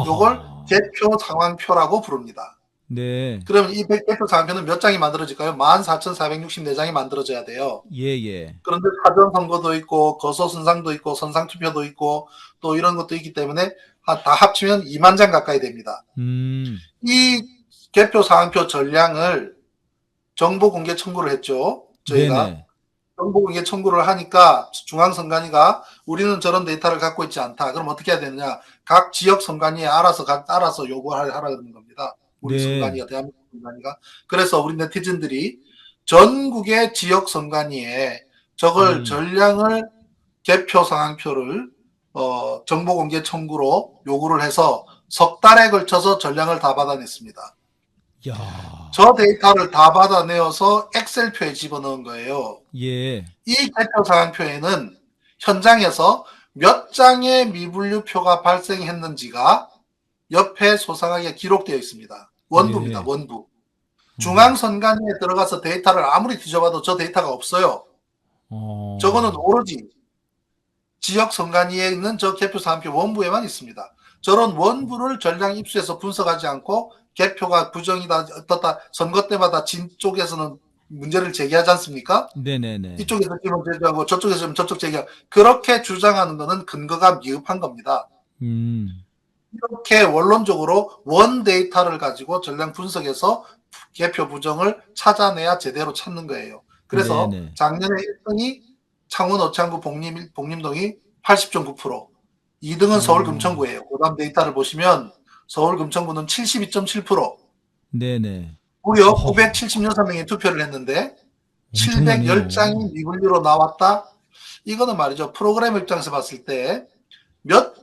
요걸 하하. 개표 상황표라고 부릅니다. 네. 그러면 이 개표 상황표는 몇 장이 만들어질까요? 14,464장이 만들어져야 돼요. 예, 예. 그런데 사전선거도 있고 거소선상도 있고 선상투표도 있고 또 이런 것도 있기 때문에 다 합치면 2만 장 가까이 됩니다. 이 개표 상황표 전량을 정보공개 청구를 했죠. 저희가 네네. 정보공개 청구를 하니까 중앙선관위가 우리는 저런 데이터를 갖고 있지 않다. 그럼 어떻게 해야 되느냐? 각 지역 선관위에 알아서 요구하라 그러는 겁니다. 우리 네. 선관위가 대한민국 선관위가. 그래서 우리 네티즌들이 전국의 지역 선관위에 저걸 전량을 개표 상황표를 정보공개 청구로 요구를 해서 석 달에 걸쳐서 전량을 다 받아냈습니다. 야. 저 데이터를 다 받아내어서 엑셀표에 집어넣은 거예요. 예. 이 개표 상황표에는 현장에서 몇 장의 미분류표가 발생했는지가 옆에 소상하게 기록되어 있습니다. 원부입니다. 예. 원부. 중앙선관위에 들어가서 데이터를 아무리 뒤져봐도 저 데이터가 없어요. 저거는 오로지 지역선관위에 있는 저 개표 사안표 원부에만 있습니다. 저런 원부를 전량 입수해서 분석하지 않고 개표가 부정이다 어떻다 선거 때마다 진 쪽에서는 문제를 제기하지 않습니까? 네네네. 이쪽에서 지금 제기하고 저쪽에서 지금 저쪽 제기하고 그렇게 주장하는 것은 근거가 미흡한 겁니다. 이렇게 원론적으로 원 데이터를 가지고 전량 분석해서 개표 부정을 찾아내야 제대로 찾는 거예요. 그래서 네네. 작년에 1등이 창원 어창구 복림동이 80.9%, 2등은 서울 금천구예요. 그다음 데이터를 보시면 서울 금천구는 72.7%, 네네. 무려 976명이 투표를 했는데 엄청나네요. 710장이 미분류로 나왔다. 이거는 말이죠. 프로그램 입장에서 봤을 때 몇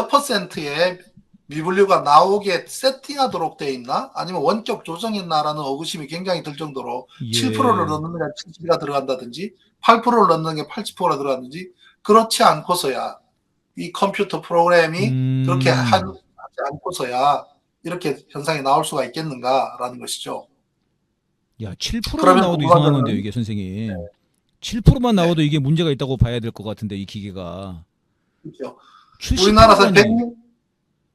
퍼센트의 미분류가 나오게 세팅하도록 돼 있나? 아니면 원격 조정했나라는 의구심이 굉장히 들 정도로 예. 7%를 넣는 게 70가 들어간다든지 8%를 넣는 게 80%가 들어간다든지 그렇지 않고서야 이 컴퓨터 프로그램이 그렇게 하지 않고서야 이렇게 현상이 나올 수가 있겠는가라는 것이죠. 야, 7%만 그러면 나와도 궁금한 이상한 거는 건데요, 이게 선생님. 7%만 네. 나와도 이게 문제가 있다고 봐야 될 것 같은데, 이 기계가. 그렇죠. 70%라니. 우리나라 사람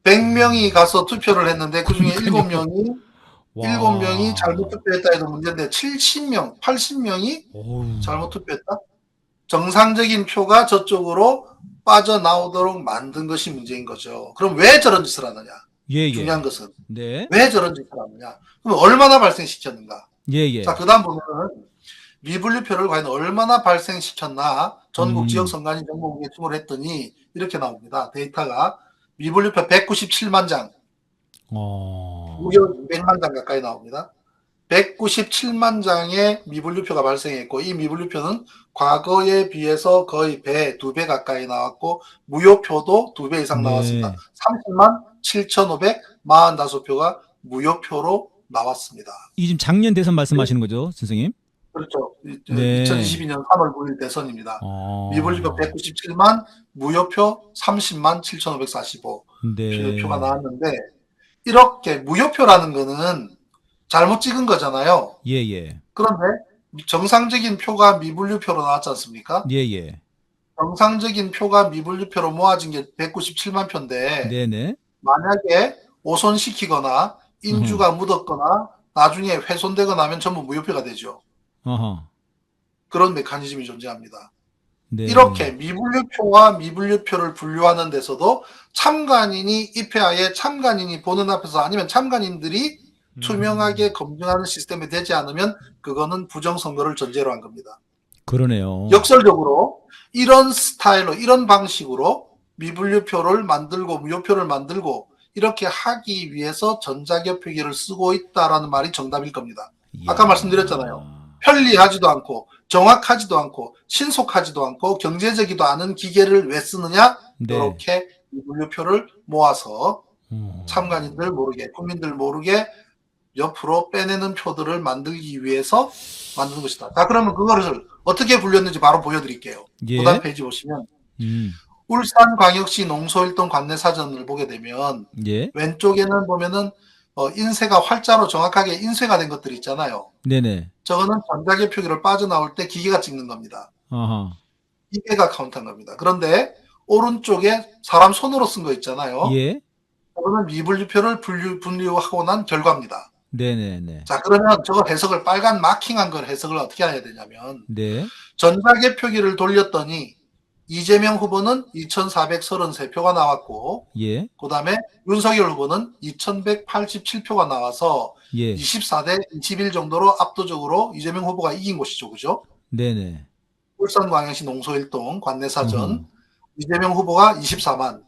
100명이 가서 투표를 했는데 그중에 그러니까요. 7명이 잘못 투표했다 해도 문제인데 70명, 80명이 어우. 잘못 투표했다? 정상적인 표가 저쪽으로 빠져나오도록 만든 것이 문제인 거죠. 그럼 왜 저런 짓을 하느냐? 예, 중요한 예. 것은 네. 왜 저런 짓을 하느냐? 그럼 얼마나 발생시켰는가? 예, 예. 자, 그 다음 보면은 미분류표를 과연 얼마나 발생시켰나 전국 지역선관위 정보국에 요청을 했더니 이렇게 나옵니다. 데이터가 미분류표 197만 장, 무려 200만 장 가까이 나옵니다. 197만 장의 미분류표가 발생했고 이 미분류표는 과거에 비해서 거의 배, 2배 가까이 나왔고 무효표도 2배 이상 네. 나왔습니다. 30만 7,545표가 무효표로 나왔습니다. 이 지금 작년 대선 말씀하시는 거죠, 선생님? 그렇죠. 네. 2022년 3월 9일 대선입니다. 미분류표 197만, 무효표 30만 7,545 네. 표가 나왔는데 이렇게 무효표라는 거는 잘못 찍은 거잖아요. 예, 예. 그런데 정상적인 표가 미분류표로 나왔지 않습니까? 예, 예. 정상적인 표가 미분류표로 모아진 게 197만 표인데 네네. 만약에 오손시키거나 인주가 묻었거나 나중에 훼손되거나 하면 전부 무효표가 되죠. 어허. 그런 메커니즘이 존재합니다. 네. 이렇게 미분류표와 미분류표를 분류하는 데서도 참관인이 입회하에 참관인이 보는 앞에서 아니면 참관인들이 투명하게 검증하는 시스템이 되지 않으면 그거는 부정선거를 전제로 한 겁니다. 그러네요. 역설적으로 이런 스타일로 이런 방식으로 미분류표를 만들고 무효표를 만들고 이렇게 하기 위해서 전자개표기를 쓰고 있다라는 말이 정답일 겁니다. 아까 말씀드렸잖아요. 편리하지도 않고 정확하지도 않고 신속하지도 않고 경제적이도 않은 기계를 왜 쓰느냐? 네. 이렇게 미분류표를 모아서 참관인들 모르게 국민들 모르게 옆으로 빼내는 표들을 만들기 위해서 만드는 것이다. 자, 그러면 그거를 어떻게 불렸는지 바로 보여드릴게요. 예. 그다음 페이지 보시면 울산광역시 농소일동 관내사전을 보게 되면 예. 왼쪽에는 보면은 인쇄가 활자로 정확하게 인쇄가 된 것들이 있잖아요. 네네. 저거는 전자개표기를 빠져나올 때 기계가 찍는 겁니다. 아하. 기계가 카운트한 겁니다. 그런데 오른쪽에 사람 손으로 쓴 거 있잖아요. 예. 저거는 미분류표를 분류하고 난 결과입니다. 네네네. 자, 그러면 저거 해석을 빨간 마킹한 걸 해석을 어떻게 해야 되냐면 네. 전자개표기를 돌렸더니 이재명 후보는 2,433표가 나왔고 예. 그다음에 윤석열 후보는 2,187표가 나와서 예. 24대 21 정도로 압도적으로 이재명 후보가 이긴 것이죠. 그죠? 네네. 울산광역시 농소일동 관내사전 이재명 후보가 24만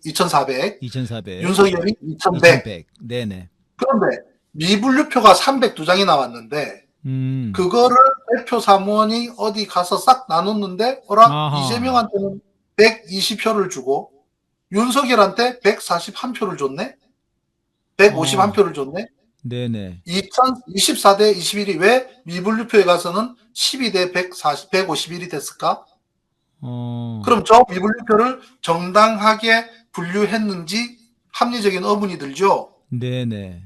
2,400 2,400. 윤석열이 2,100 네네. 그런데 미분류표가 302장이 나왔는데 그거를 대표 사무원이 어디 가서 싹 나눴는데 아하. 이재명한테는 120표를 주고 윤석열한테 141표를 줬네? 151표를 줬네? 네네. 24대 21이 왜 미분류표에 가서는 12대 151이 됐을까? 그럼 저 미분류표를 정당하게 분류했는지 합리적인 의문이 들죠. 네네.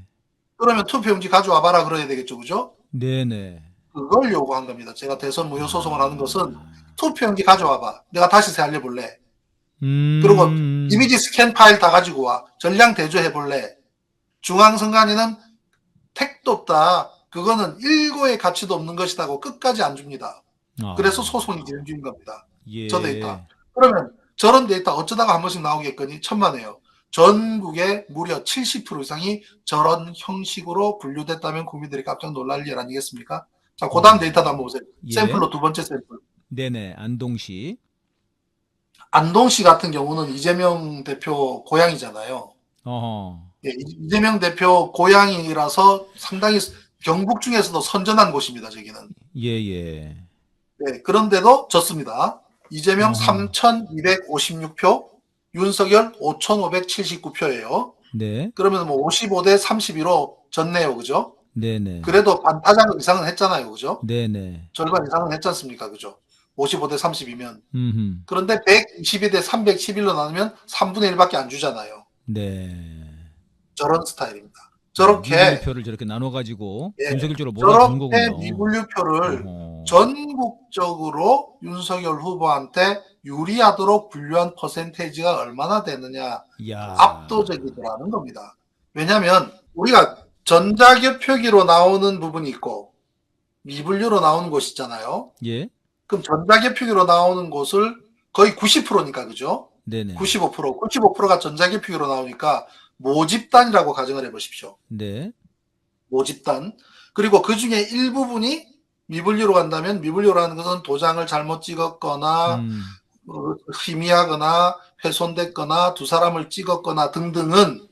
그러면 투표용지 가져와 봐라 그래야 되겠죠, 그죠? 네네. 그걸 요구한 겁니다. 제가 대선 무효 소송을 하는 것은 아. 투표용지 가져와 봐. 내가 다시 알려볼래. 그리고 음. 이미지 스캔 파일 다 가지고 와. 전량 대조해 볼래. 중앙선관위는 택도 없다. 그거는 일고의 가치도 없는 것이다고 끝까지 안 줍니다. 그래서 소송이 진행 중인 겁니다. 예. 저 데이터. 그러면 저런 데이터 어쩌다가 한 번씩 나오겠거니 천만에요. 전국에 무려 70% 이상이 저런 형식으로 분류됐다면 국민들이 깜짝 놀랄 일 아니겠습니까? 자, 그 다음 데이터도 한번 보세요. 예. 샘플로 두 번째 샘플. 네네. 안동시. 안동시 같은 경우는 이재명 대표 고향이잖아요. 어허. 예, 이재명 대표 고향이라서 상당히 경북 중에서도 선전한 곳입니다. 저기는. 예예. 네, 그런데도 졌습니다. 이재명 3,256표, 윤석열 5,579표예요. 네. 그러면 뭐 55대 32로 졌네요. 그죠? 네네. 그래도 반타작 이상은 했잖아요. 그죠? 네네. 절반 이상은 했지 않습니까? 그죠? 55대 30이면. 음흠. 그런데 122대 311로 나누면 3분의 1밖에 안 주잖아요. 네. 저런 스타일입니다. 저렇게 미분류표를 저렇게 나눠가지고 예, 윤석열 쪽으로 몰아주는 저렇게 거군요. 미분류표를 어허. 전국적으로 윤석열 후보한테 유리하도록 분류한 퍼센테이지가 얼마나 되느냐 이야. 압도적이더라는 겁니다. 왜냐하면 우리가 전자개표기로 나오는 부분이 있고 미분류로 나오는 곳이 있잖아요. 예. 그럼 전자개표기로 나오는 곳을 거의 90%니까 그죠? 네네. 95%가 전자개표기로 나오니까 모집단이라고 가정을 해보십시오. 네. 모집단. 그리고 그 중에 일부분이 미분류로 간다면 미분류라는 것은 도장을 잘못 찍었거나 희미하거나 훼손됐거나 두 사람을 찍었거나 등등은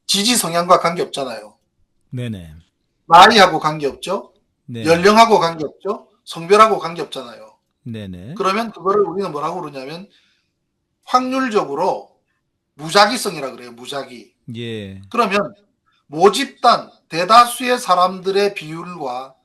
지지 성향과 관계없잖아요. 네네. 나이하고 관계없죠. 네. 연령하고 관계없죠. 성별하고 관계없잖아요. 네네. 그러면 그거를 우리는 뭐라고 그러냐면 확률적으로 무작위성이라 그래요. 무작위. 예. 그러면 모집단 대다수의 사람들의 비율과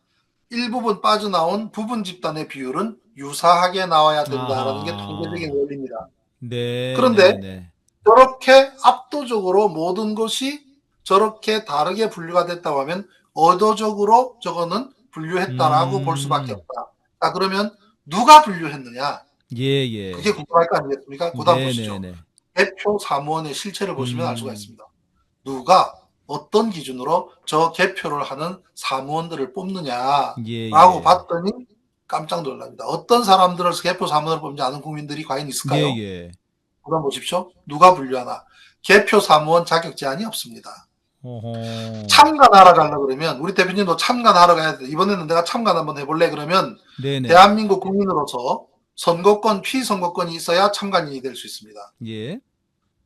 일부분 빠져나온 부분 집단의 비율은 유사하게 나와야 된다라는 게 통계적인 원리입니다. 네. 그런데 네. 저렇게 압도적으로 모든 것이 저렇게 다르게 분류가 됐다고 하면 의도적으로 저거는 분류했다라고 볼 수밖에 없다. 자, 그러면 누가 분류했느냐? 예. 그게 궁금할 거 아니겠습니까? 그다음 보시죠. 네네네. 개표 사무원의 실체를 보시면 알 수가 있습니다. 누가 어떤 기준으로 저 개표를 하는 사무원들을 뽑느냐라고 예. 봤더니 깜짝 놀랍니다. 어떤 사람들을 개표 사무원을 뽑지 않은 국민들이 과연 있을까요? 예. 보다 보십시오. 누가 분류하나. 개표 사무원 자격 제한이 없습니다. 어허. 참관하러 가려고 그러면 우리 대표님도 참관하러 가야 돼. 이번에는 내가 참관 한번 해볼래 그러면 네네. 대한민국 국민으로서 선거권, 피선거권이 있어야 참관인이 될 수 있습니다. 예.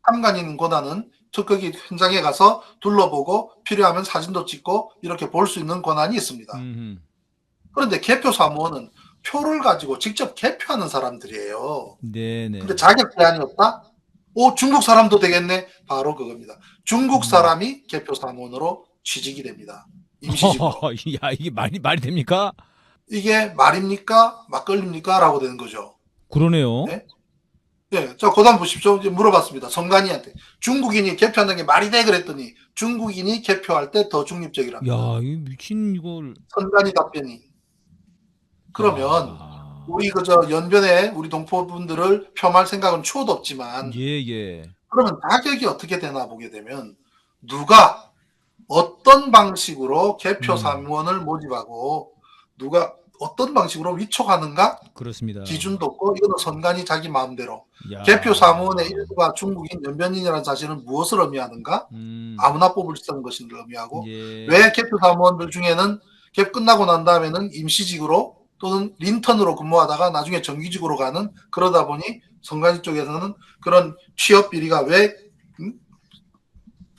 참관인 권한은 특허기 현장에 가서 둘러보고 필요하면 사진도 찍고 이렇게 볼 수 있는 권한이 있습니다. 그런데 개표 사무원은 표를 가지고 직접 개표하는 사람들이에요. 네네. 근데 자격 제한이 없다? 오, 중국 사람도 되겠네? 바로 그겁니다. 중국 사람이 개표 사무원으로 취직이 됩니다. 임시직으로. 야, 이게 말이 됩니까? 이게 말입니까? 막걸리입니까? 라고 되는 거죠. 그러네요. 네? 예, 자, 그 다음 보십시오. 이제 물어봤습니다. 선관위한테. 중국인이 개표하는 게 말이 돼? 그랬더니 중국인이 개표할 때 더 중립적이랍니다. 야, 이 미친 이걸. 선관위 답변이. 그러면 우리 그저 연변에 우리 동포분들을 폄할 생각은 추호도 없지만 예. 그러면 자격이 어떻게 되나 보게 되면 누가 어떤 방식으로 개표 사무원을 모집하고 누가 어떤 방식으로 위촉하는가 그렇습니다. 기준도 없고 이거는 선관위 자기 마음대로 야. 개표 사무원의 일부가 중국인 연변인이라는 사실은 무엇을 의미하는가? 아무나 뽑을 수 있는 것을 의미하고 예. 왜 개표 사무원들 중에는 개표 끝나고 난 다음에는 임시직으로 또는 린턴으로 근무하다가 나중에 정규직으로 가는 그러다 보니 선관위 쪽에서는 그런 취업 비리가 왜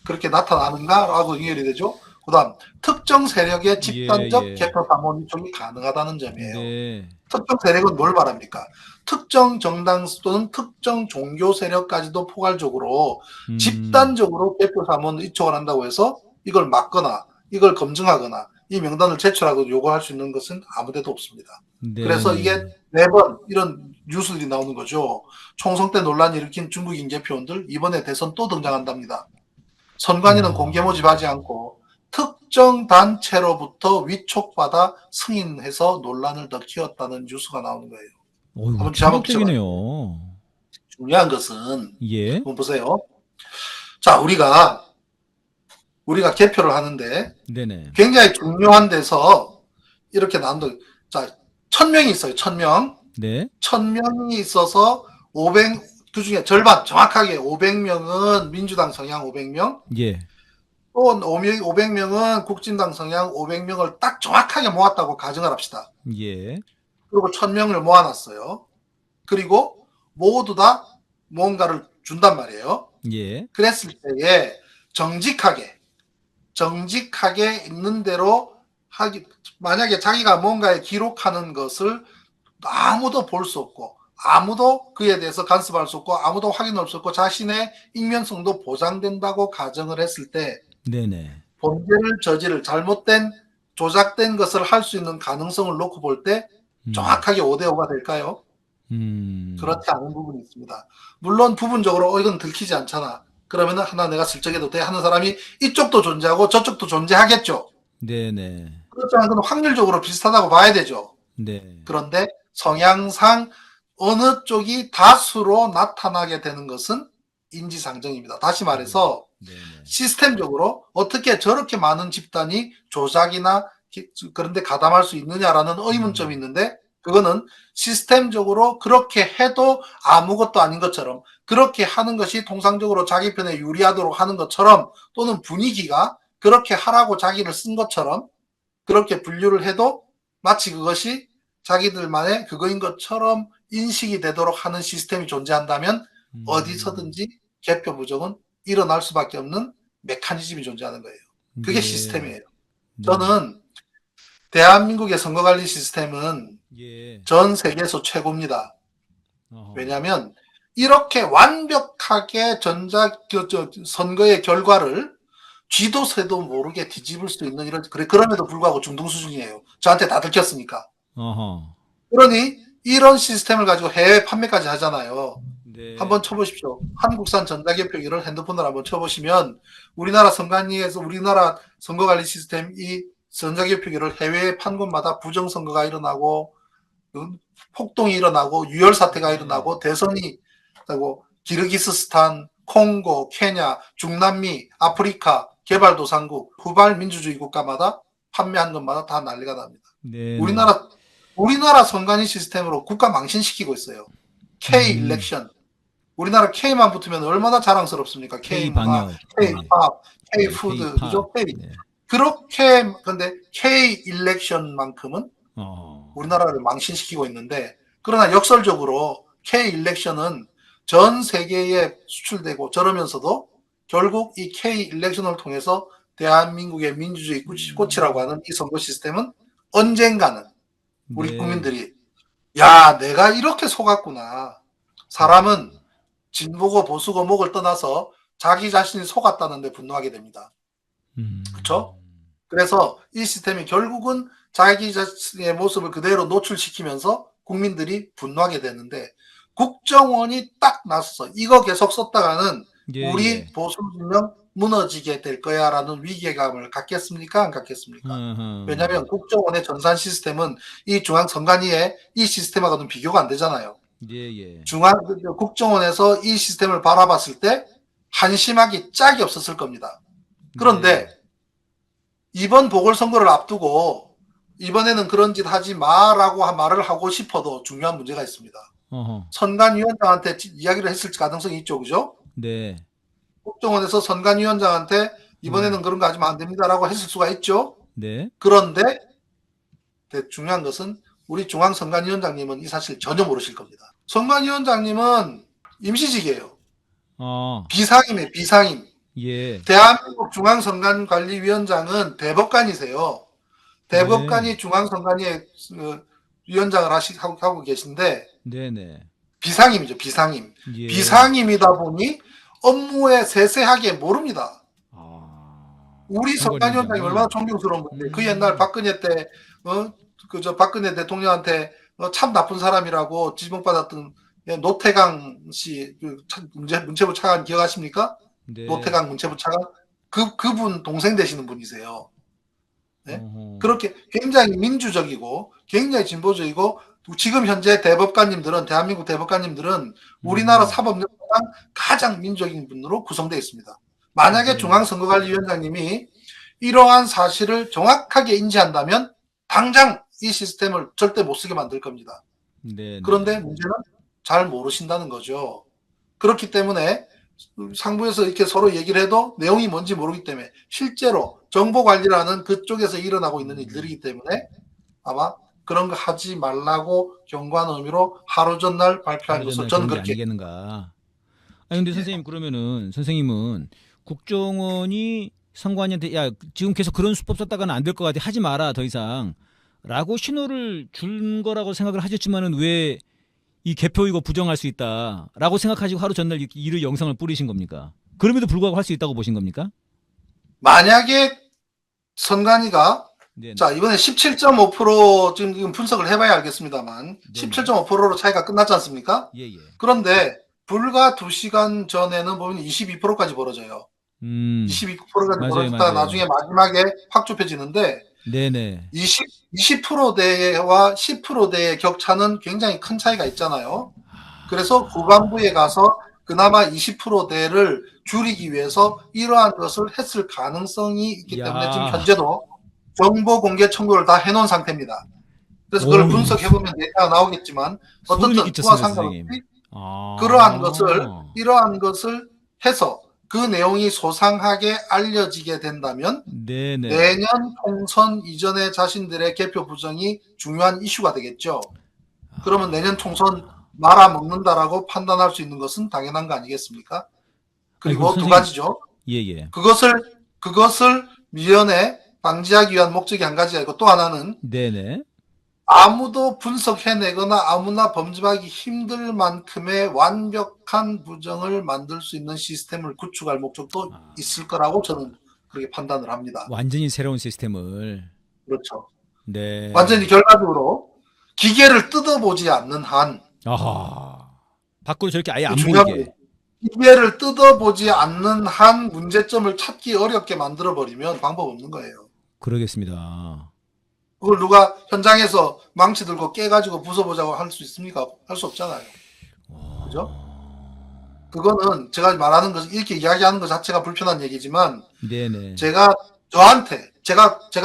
그렇게 나타나는가라고 연결이 되죠. 그다음 특정 세력의 집단적 개표 사무원 위촉이 가능하다는 점이에요. 네. 특정 세력은 뭘 말합니까? 특정 정당 또는 특정 종교 세력까지도 포괄적으로 집단적으로 개표 사무원 위촉을 한다고 해서 이걸 막거나 이걸 검증하거나 이 명단을 제출하고 요구할 수 있는 것은 아무데도 없습니다. 네. 그래서 이게 매번 이런 뉴스들이 나오는 거죠. 총선 때 논란 일으킨 중국 인재표원들 이번에 대선 또 등장한답니다. 선관위는 공개 모집하지 않고 특정 단체로부터 위촉받아 승인해서 논란을 더 키웠다는 뉴스가 나오는 거예요. 어이구, 한번 잡아 충격적이네요. 중요한 것은 예, 한번 보세요. 자, 우리가 개표를 하는데 네네, 굉장히 중요한 데서 이렇게 나온다. 자, 1000명이 있어요. 1000명. 네, 1000명이 있어서 500, 그 중에 절반, 정확하게 500명은 민주당 성향 500명, 예, 또 500명은 국진당 성향 500명을 딱 정확하게 모았다고 가정을 합시다. 예, 그리고 1000명을 모아놨어요. 그리고 모두 다 뭔가를 준단 말이에요. 예, 그랬을 때에 정직하게 있는 대로 하기, 만약에 자기가 뭔가에 기록하는 것을 아무도 볼 수 없고, 아무도 그에 대해서 간섭할 수 없고, 아무도 확인할 수 없고, 자신의 익명성도 보장된다고 가정을 했을 때, 네네, 범죄를 저지를 잘못된, 조작된 것을 할 수 있는 가능성을 놓고 볼 때, 정확하게 5대5가 될까요? 그렇지 않은 부분이 있습니다. 물론 부분적으로 이건 들키지 않잖아. 그러면은 하나 내가 슬쩍 해도 돼 하는 사람이 이쪽도 존재하고 저쪽도 존재하겠죠. 네네, 그렇지만 그건 확률적으로 비슷하다고 봐야 되죠. 네, 그런데 성향상 어느 쪽이 다수로 나타나게 되는 것은 인지상정입니다. 다시 말해서 네네, 시스템적으로 어떻게 저렇게 많은 집단이 조작이나 그런데 가담할 수 있느냐라는 의문점이 있는데 그거는 시스템적으로 그렇게 해도 아무것도 아닌 것처럼 그렇게 하는 것이 통상적으로 자기 편에 유리하도록 하는 것처럼 또는 분위기가 그렇게 하라고 자기를 쓴 것처럼 그렇게 분류를 해도 마치 그것이 자기들만의 그거인 것처럼 인식이 되도록 하는 시스템이 존재한다면 어디서든지 개표 부정은 일어날 수밖에 없는 메커니즘이 존재하는 거예요. 그게 예, 시스템이에요. 네, 저는 대한민국의 선거관리 시스템은 예, 전 세계에서 최고입니다. 어허, 왜냐하면 이렇게 완벽하게 선거의 결과를 쥐도 새도 모르게 뒤집을 수 있는 그럼에도 불구하고 중등 수준이에요. 저한테 다 들켰으니까. 어허, 그러니 이런 시스템을 가지고 해외 판매까지 하잖아요. 네, 한번 쳐보십시오. 한국산 전자개표기를 핸드폰으로 한번 쳐보시면 우리나라 선관위에서 우리나라 선거관리 시스템 이 전자개표기를 해외에 판 곳마다 부정선거가 일어나고 폭동이 일어나고 유혈 사태가 일어나고 대선이 되고 기르기스스탄, 콩고, 케냐, 중남미, 아프리카 개발도상국, 후발 민주주의 국가마다 판매한 것마다 다 난리가 납니다. 네, 우리나라 선관위 시스템으로 국가 망신시키고 있어요. K 일렉션. 우리나라 K만 붙으면 얼마나 자랑스럽습니까? K K문화, 방역, K팝, 네, K푸드, K-팝, 그죠? K. 네, 그렇게, 근데 K 일렉션만큼은 어, 우리나라를 망신시키고 있는데, 그러나 역설적으로 K 일렉션은 전 세계에 수출되고 저러면서도 결국 이 K 일렉션을 통해서 대한민국의 민주주의 꽃이라고 하는 이 선거 시스템은 언젠가는 우리 네, 국민들이 야, 내가 이렇게 속았구나. 사람은 진보고 보수고 목을 떠나서 자기 자신이 속았다는데 분노하게 됩니다. 그렇죠? 그래서 이 시스템이 결국은 자기 자신의 모습을 그대로 노출시키면서 국민들이 분노하게 되는데 국정원이 딱 나서서 이거 계속 썼다가는 예, 우리 예, 보수 진영 무너지게 될 거야라는 위기감을 갖겠습니까? 안 갖겠습니까? 어허, 왜냐하면 국정원의 전산 시스템은 이 중앙선관위의 이 시스템하고는 비교가 안 되잖아요. 예, 예, 국정원에서 이 시스템을 바라봤을 때 한심하기 짝이 없었을 겁니다. 그런데 네, 이번 보궐선거를 앞두고 이번에는 그런 짓 하지 마라고 말을 하고 싶어도 중요한 문제가 있습니다. 어허, 선관위원장한테 이야기를 했을 가능성이 있죠. 그죠? 네, 국정원에서 선관위원장한테 이번에는 그런 거 하지 안 됩니다라고 했을 수가 있죠. 네, 그런데 중요한 것은 우리 중앙선관위원장님은 이 사실 전혀 모르실 겁니다. 선관위원장님은 임시직이에요. 어, 비상임이에요. 비상임. 예, 대한민국 중앙선관관리위원장은 대법관이세요. 대법관이 네, 중앙선관위의 위원장을 하고 계신데 네, 네, 비상임이죠. 비상임. 예, 비상임이다 보니 업무에 세세하게 모릅니다. 아, 우리 선관위원장이 선관위원장이, 얼마나 존경스러운 분인데 그 옛날 박근혜 때 박근혜 대통령한테 참 나쁜 사람이라고 지목받았던 노태강 씨 문체부 차관 기억하십니까? 네. 노태강 문체부 차관 그분 동생 되시는 분이세요. 네? 어허. 그렇게 굉장히 민주적이고 굉장히 진보적이고 지금 현재 대법관님들은 대한민국 대법관님들은 우리나라 사법연수상 가장 민주적인 분으로 구성되어 있습니다. 만약에 네. 중앙선거관리위원장님이 이러한 사실을 정확하게 인지한다면 당장 이 시스템을 절대 못 쓰게 만들 겁니다. 네. 그런데 문제는 잘 모르신다는 거죠. 그렇기 때문에 상부에서 이렇게 서로 얘기를 해도 내용이 뭔지 모르기 때문에 실제로 정보관리라는 그쪽에서 일어나고 있는 일들이기 때문에 아마 그런 거 하지 말라고 경고하는 의미로 하루 전날 발표한 것으로 저는 그런 게 그렇게. 아니겠는가. 아니 근데 선생님 그러면은 선생님은 국정원이 선관위한테 야 지금 계속 그런 수법 썼다가는 안 될 것 같아 하지 마라 더 이상라고 신호를 준 거라고 생각을 하셨지만은 왜 이 개표 이거 부정할 수 있다라고 생각하시고 하루 전날 이를 영상을 뿌리신 겁니까? 그럼에도 불구하고 할 수 있다고 보신 겁니까? 만약에 선관위가 네. 자 이번에 17.5% 지금 분석을 해봐야 알겠습니다만 17.5%로 차이가 끝났지 않습니까? 예, 예. 그런데 불과 2시간 전에는 보면 22%까지 벌어져요. 22%까지 맞아요, 벌어졌다가 맞아요. 나중에 마지막에 확 좁혀지는데 네네. 20%대와 10%대의 격차는 굉장히 큰 차이가 있잖아요. 그래서 후반부에 가서 그나마 20%대를 줄이기 위해서 이러한 것을 했을 가능성이 있기 때문에 지금 현재도 정보 공개 청구를 다 해놓은 상태입니다. 그래서 그걸 오우. 분석해보면 데이터가 나오겠지만 어떻든 그와 상관없이 이러한 것을 해서 그 내용이 소상하게 알려지게 된다면 네네. 내년 총선 이전에 자신들의 개표 부정이 중요한 이슈가 되겠죠. 그러면 내년 총선 말아먹는다라고 판단할 수 있는 것은 당연한 거 아니겠습니까? 그리고 두 가지죠. 예예. 그것을 미연에 방지하기 위한 목적이 한 가지가 있고 또 하나는 네네. 아무도 분석해내거나 아무나 범접하기 힘들 만큼의 완벽한 부정을 만들 수 있는 시스템을 구축할 목적도 있을 거라고 저는 그렇게 판단을 합니다. 완전히 새로운 시스템을. 그렇죠. 네. 완전히 결과적으로 기계를 뜯어보지 않는 한 밖으로 저렇게 아예 안 중요한 보이게. 기계를 뜯어보지 않는 한 문제점을 찾기 어렵게 만들어버리면 방법 없는 거예요. 그러겠습니다. 그걸 누가 현장에서 망치 들고 깨가지고 부숴보자고 할 수 있습니까? 할 수 없잖아요. 그죠? 그거는 제가 말하는 것, 이렇게 이야기하는 것 자체가 불편한 얘기지만, 네네. 제가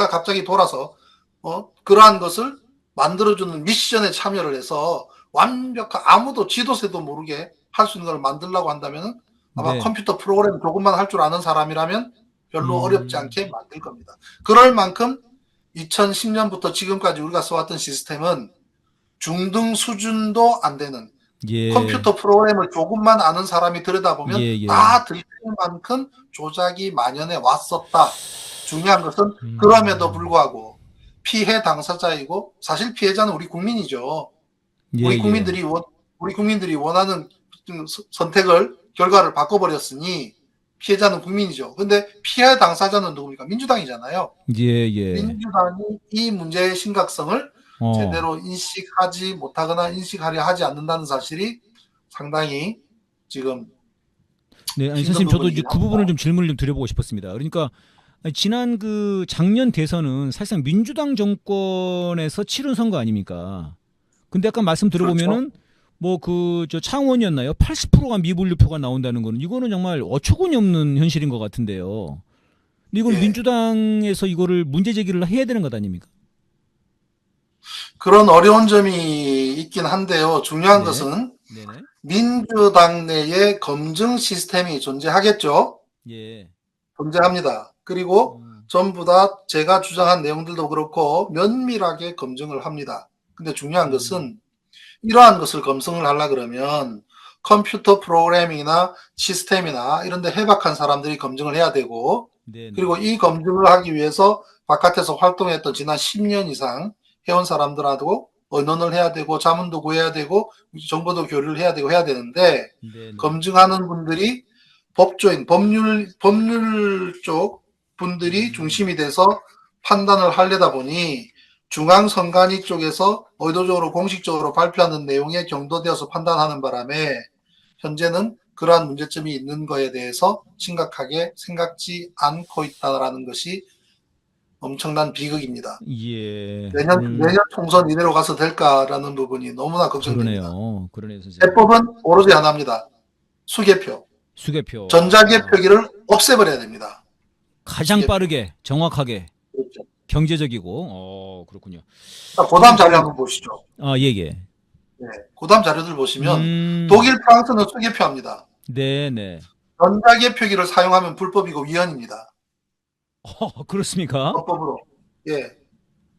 갑자기 돌아서, 그러한 것을 만들어주는 미션에 참여를 해서 완벽한, 아무도 지도새도 모르게 할 수 있는 걸 만들려고 한다면 아마 컴퓨터 프로그램 조금만 할 줄 아는 사람이라면 별로 어렵지 않게 만들 겁니다. 그럴 만큼 2010년부터 지금까지 우리가 써왔던 시스템은 중등 수준도 안 되는 컴퓨터 프로그램을 조금만 아는 사람이 들여다보면 다 들킬 만큼 조작이 만연해 왔었다. 중요한 것은 그럼에도 불구하고 피해 당사자이고 사실 피해자는 우리 국민이죠. 우리 국민들이 원하는 선택을 결과를 바꿔버렸으니 피해자는 국민이죠. 근데 피해 당사자는 누굽니까? 민주당이잖아요. 민주당이 이 문제의 심각성을 제대로 인식하지 못하거나 인식하려 하지 않는다는 사실이 상당히 지금 네, 아니 선생님 저도 이제 그 부분을 좀 질문을 좀 드려보고 싶었습니다. 그러니까 지난 그 작년 대선은 사실상 민주당 정권에서 치른 선거 아닙니까? 근데 아까 말씀 들어보면은 뭐 그 저 창원이었나요? 80%가 미분류표가 나온다는 거는 이거는 정말 어처구니 없는 현실인 것 같은데요. 근데 이건 민주당에서 이거를 문제 제기를 해야 되는 것 아닙니까? 그런 어려운 점이 있긴 한데요. 중요한 것은 민주당 내에 검증 시스템이 존재하겠죠. 존재합니다. 그리고 전부 다 제가 주장한 내용들도 그렇고 면밀하게 검증을 합니다. 근데 중요한 것은 이러한 것을 검증을 하려 그러면 컴퓨터 프로그래밍이나 시스템이나 이런 데 해박한 사람들이 검증을 해야 되고 그리고 이 검증을 하기 위해서 바깥에서 활동했던 지난 10년 이상 해온 사람들하고 의논을 해야 되고 자문도 구해야 되고 정보도 교류를 해야 되고 해야 되는데 검증하는 분들이 법조인, 법률 쪽 분들이 중심이 돼서 판단을 하려다 보니 중앙선관위 쪽에서 의도적으로 공식적으로 발표하는 내용에 경도되어서 판단하는 바람에 현재는 그러한 문제점이 있는 거에 대해서 심각하게 생각지 않고 있다라는 것이 엄청난 비극입니다. 예. 내년 총선 이대로 가서 될까라는 부분이 너무나 걱정됩니다. 그러네요, 선생님. 해법은 오로지 하나입니다. 수개표. 수개표. 전자개표기를 없애버려야 됩니다. 가장 수개표. 빠르게, 정확하게, 그렇죠. 경제적이고. 그렇군요. 자, 그다음 자료 한번 보시죠. 예. 네, 그다음 자료들 보시면 음. 독일, 프랑스는 수개표합니다. 네네. 전자개표기를 사용하면 불법이고 위헌입니다. 그렇습니까? 헌법으로. 예.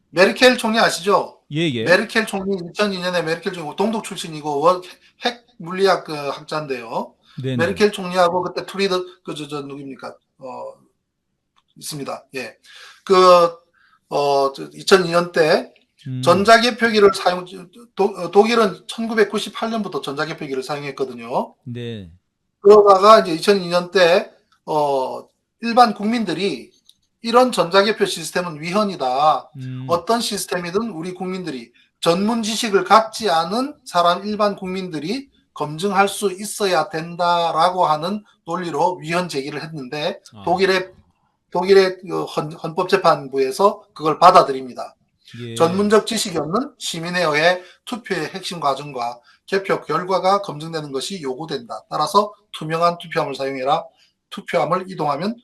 메르켈 총리 아시죠? 예. 메르켈 총리 2002년에 메르켈 총리 동독 출신이고 핵 물리학 그 학자인데요. 네네. 메르켈 총리하고 그때 트리더 누굽니까? 있습니다. 예. 2002년 때 전자개표기를 독일은 1998년부터 전자개표기를 사용했거든요. 네. 그러다가 이제 2002년 때 일반 국민들이 이런 전자개표 시스템은 위헌이다. 어떤 시스템이든 우리 국민들이 전문 지식을 갖지 않은 일반 국민들이 검증할 수 있어야 된다라고 하는 논리로 위헌 제기를 했는데 독일의 헌법재판부에서 그걸 받아들입니다. 예. 전문적 지식이 없는 시민에 의해 투표의 핵심 과정과 개표 결과가 검증되는 것이 요구된다. 따라서 투명한 투표함을 사용해라. 투표함을 이동하면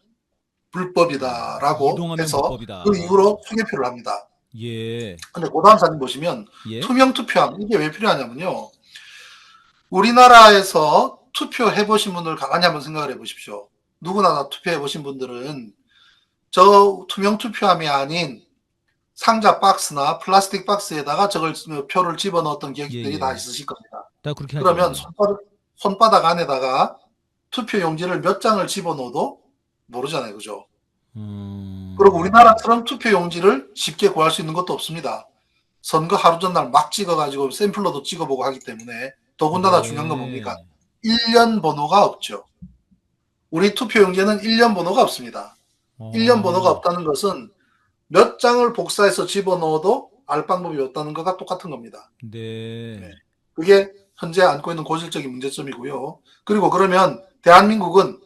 불법이다라고 해서 불법이다. 그 이후로 수개표를 합니다. 예. 근데 그 다음 사진 보시면 예. 투명 투표함 이게 왜 필요하냐면요. 우리나라에서 투표해 보신 분들 가만히 한번 생각을 해 보십시오. 누구나 다 투표해 보신 분들은 저 투명 투표함이 아닌 상자 박스나 플라스틱 박스에다가 저걸 표를 집어넣었던 기억들이 다 있으실 겁니다. 다 그렇게 그러면 하죠. 손바닥 안에다가 투표 용지를 몇 장을 집어넣어도 모르잖아요, 그죠? 그리고 우리나라처럼 투표 용지를 쉽게 구할 수 있는 것도 없습니다. 선거 하루 전날 막 찍어가지고 샘플러도 찍어보고 하기 때문에 더군다나 중요한 건 뭡니까? 1년 번호가 없죠. 우리 투표 용지에는 1년 번호가 없습니다. 1년 번호가 없다는 것은 몇 장을 복사해서 집어넣어도 알 방법이 없다는 것과 똑같은 겁니다. 네. 그게 현재 안고 있는 고질적인 문제점이고요. 그리고 그러면 대한민국은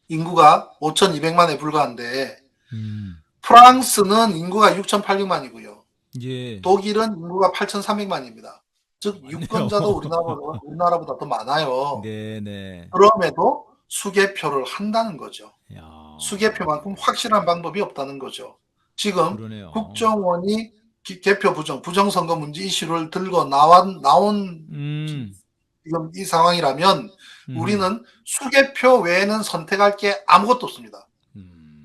인구가 5,200만에 불과한데 프랑스는 인구가 6,800만이고요. 예. 독일은 인구가 8,300만입니다. 즉 유권자도 우리나라보다 더 많아요. 네네. 그럼에도 수개표를 한다는 거죠. 야. 수개표만큼 확실한 방법이 없다는 거죠. 지금 그러네요. 국정원이 개표 부정선거 문제 이슈를 들고 나온 지금 이 상황이라면 우리는 수개표 외에는 선택할 게 아무것도 없습니다.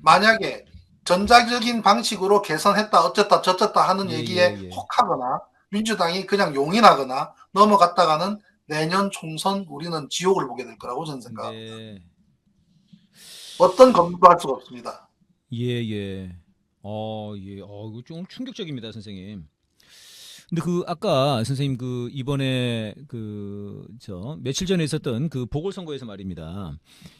만약에 전자적인 방식으로 개선했다 어쨌다 저쨌다 하는 얘기에 혹하거나 민주당이 그냥 용인하거나 넘어갔다가는 내년 총선 우리는 지옥을 보게 될 거라고 저는 생각합니다. 네. 어떤 검토도 할 수가 없습니다. 예. 예. 이거 좀 충격적입니다, 선생님. 근데 아까 선생님 이번에 며칠 전에 있었던 보궐선거에서 말입니다.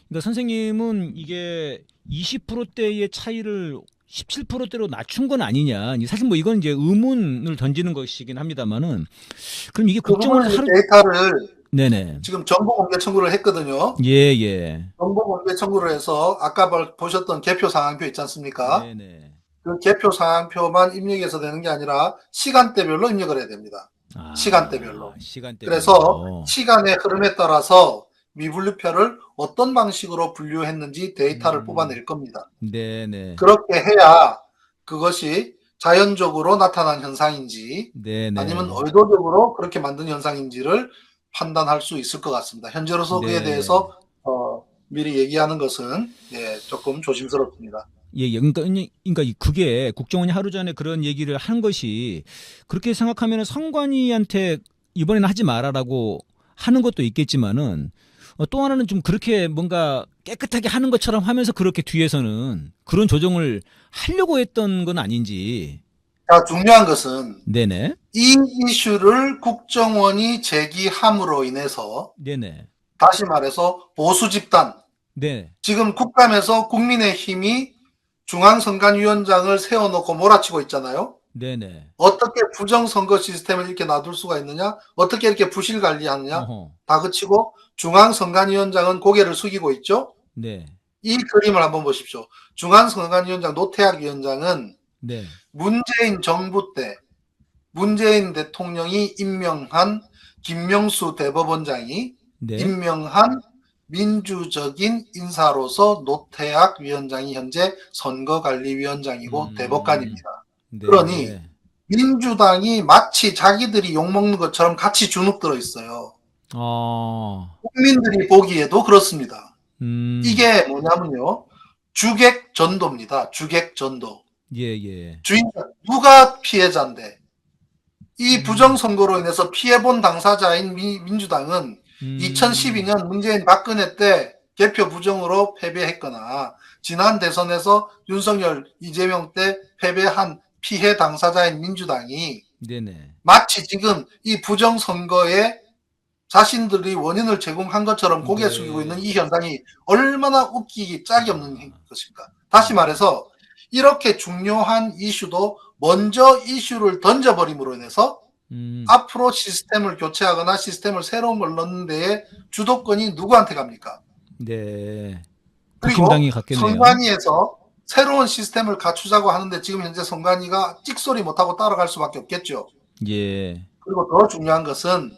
그러니까 선생님은 이게 20%대의 차이를 17%대로 낮춘 건 아니냐. 사실 이건 이제 의문을 던지는 것이긴 합니다만은 그럼 이게 국정원 데이터를 네네. 지금 정보 공개 청구를 했거든요. 예. 정보 공개 청구를 해서 아까 보셨던 개표 상황표 있지 않습니까? 네네. 그 개표 상황표만 입력해서 되는 게 아니라 시간대별로 입력을 해야 됩니다. 시간대별로. 그래서 시간의 흐름에 따라서 미분류표를 어떤 방식으로 분류했는지 데이터를 뽑아낼 겁니다. 네네. 그렇게 해야 그것이 자연적으로 나타난 현상인지 네네. 아니면 의도적으로 그렇게 만든 현상인지를 판단할 수 있을 것 같습니다. 현재로서 그에 대해서 미리 얘기하는 것은 조금 조심스럽습니다. 예. 그러니까 그게 국정원이 하루 전에 그런 얘기를 한 것이 그렇게 생각하면 선관위한테 이번에는 하지 마라라고 하는 것도 있겠지만은 또 하나는 좀 그렇게 뭔가 깨끗하게 하는 것처럼 하면서 그렇게 뒤에서는 그런 조정을 하려고 했던 건 아닌지. 자, 중요한 것은 네네. 이 이슈를 국정원이 제기함으로 인해서 네네. 다시 말해서 보수 집단 네. 지금 국감에서 국민의힘이 중앙선관위원장을 세워놓고 몰아치고 있잖아요. 네네. 어떻게 부정선거 시스템을 이렇게 놔둘 수가 있느냐? 어떻게 이렇게 부실 관리하느냐? 어허. 다 그치고 중앙선관위원장은 고개를 숙이고 있죠. 네. 이 그림을 한번 보십시오. 중앙선관위원장 노태학 위원장은 네. 문재인 정부 때 문재인 대통령이 임명한 김명수 대법원장이 네. 임명한 민주적인 인사로서 노태학 위원장이 현재 선거관리위원장이고 대법관입니다. 네. 그러니 민주당이 마치 자기들이 욕먹는 것처럼 같이 주눅 들어 있어요. 국민들이 보기에도 그렇습니다. 이게 뭐냐면요. 주객전도입니다. 주객전도. 예. 주인공, 누가 피해자인데 이 부정선거로 인해서 피해본 당사자인 민주당은 2012년 문재인 박근혜 때 개표 부정으로 패배했거나 지난 대선에서 윤석열 이재명 때 패배한 피해 당사자인 민주당이 네네. 마치 지금 이 부정선거에 자신들이 원인을 제공한 것처럼 고개 숙이고 있는 이 현상이 얼마나 웃기기 짝이 없는 것입니까? 다시 말해서 이렇게 중요한 이슈도 먼저 이슈를 던져버림으로 인해서 앞으로 시스템을 교체하거나 시스템을 새로운 걸 넣는 데에 주도권이 누구한테 갑니까? 네. 그리고 국힘당이 갔겠네요. 선관위에서 새로운 시스템을 갖추자고 하는데 지금 현재 선관위가 찍소리 못하고 따라갈 수밖에 없겠죠. 예. 그리고 더 중요한 것은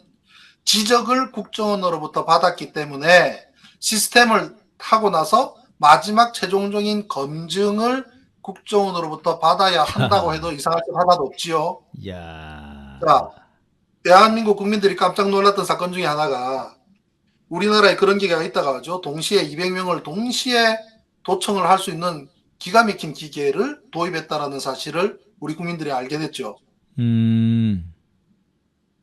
지적을 국정원으로부터 받았기 때문에 시스템을 하고 나서 마지막 최종적인 검증을 국정원으로부터 받아야 한다고 해도 이상할 것 하나도 없지요. 야. 자, 대한민국 국민들이 깜짝 놀랐던 사건 중에 하나가 우리나라에 그런 기계가 있다가 하죠. 동시에 200명을 동시에 도청을 할 수 있는 기가 막힌 기계를 도입했다라는 사실을 우리 국민들이 알게 됐죠.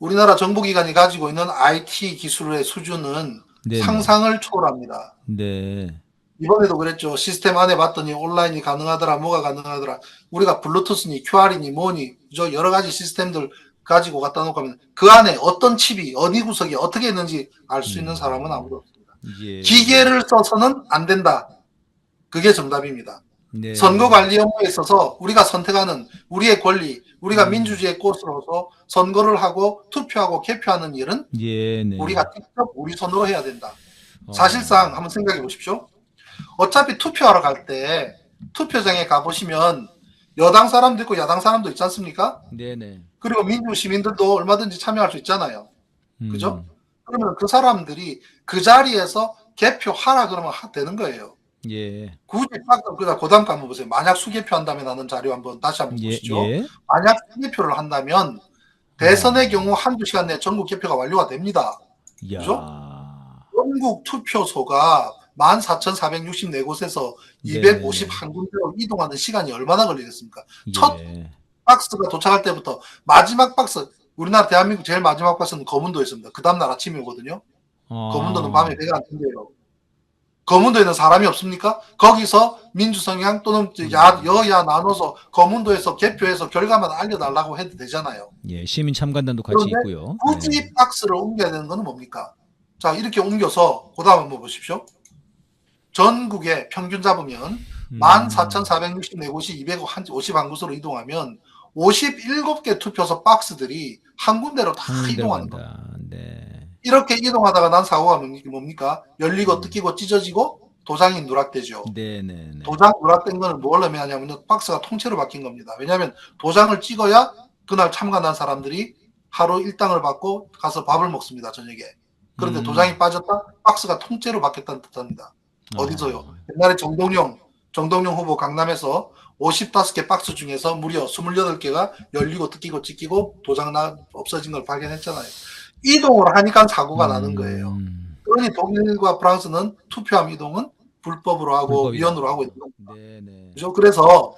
우리나라 정보기관이 가지고 있는 IT 기술의 수준은 네네. 상상을 초월합니다. 네. 이번에도 그랬죠. 시스템 안에 봤더니 온라인이 가능하더라, 뭐가 가능하더라. 우리가 블루투스니 QR이니 뭐니 저 여러 가지 시스템들 가지고 갖다 놓고 하면 그 안에 어떤 칩이 어디 구석이 어떻게 있는지 알 수 있는 사람은 아무도 없습니다. 예. 기계를 써서는 안 된다. 그게 정답입니다. 네. 선거관리 업무에 있어서 우리가 선택하는 우리의 권리, 우리가 민주주의의 꽃으로서 선거를 하고 투표하고 개표하는 일은 예, 네. 우리가 직접 우리 손으로 해야 된다. 사실상 한번 생각해 보십시오. 어차피 투표하러 갈 때 투표장에 가보시면 여당 사람도 있고 야당 사람도 있지 않습니까? 네네. 그리고 민주 시민들도 얼마든지 참여할 수 있잖아요. 그죠? 그러면 그 사람들이 그 자리에서 개표하라 그러면 되는 거예요. 예. 굳이 그 다음 거 한번 보세요. 만약 수개표 한다면 하는 자료 한번 다시 한번 보시죠. 예. 만약 수개표를 한다면 대선의 경우 한두 시간 내에 전국 개표가 완료가 됩니다. 야. 그죠? 전국 투표소가 14,464곳에서 251군데로 이동하는 시간이 얼마나 걸리겠습니까? 첫 박스가 도착할 때부터 마지막 박스, 우리나라 대한민국 제일 마지막 박스는 검은도에 있습니다. 그 다음날 아침에 오거든요. 검은도는 밤에 배가 안 뜬대요. 검은도에는 사람이 없습니까? 거기서 민주성향 또는 여야 나눠서 검은도에서 개표해서 결과만 알려달라고 해도 되잖아요. 예, 시민 참관단도 같이 있고요. 굳이 박스를 옮겨야 되는 건 뭡니까? 자, 이렇게 옮겨서 그 다음 한번 보십시오. 전국에 평균 잡으면 14,464곳이 251곳으로 이동하면 57개 투표소 박스들이 한 군데로 다 이동하는 겁니다. 네. 이렇게 이동하다가 난 사고가 뭡니까? 열리고 뜯기고 찢어지고 도장이 누락되죠. 네네. 도장 누락된 거는 뭘 의미하냐면 박스가 통째로 바뀐 겁니다. 왜냐하면 도장을 찍어야 그날 참관한 사람들이 하루 일당을 받고 가서 밥을 먹습니다. 저녁에. 그런데 도장이 빠졌다? 박스가 통째로 바뀌었다는 뜻합니다. 어디서요? 옛날에 정동영 후보 강남에서 55개 박스 중에서 무려 28개가 열리고 뜯기고 찢기고 도장 없어진 걸 발견했잖아요. 이동을 하니까 사고가 나는 거예요. 그러니 독일과 프랑스는 투표함 이동은 불법으로 하고 위헌으로 하고 있는 겁니다. 네네. 그죠? 그래서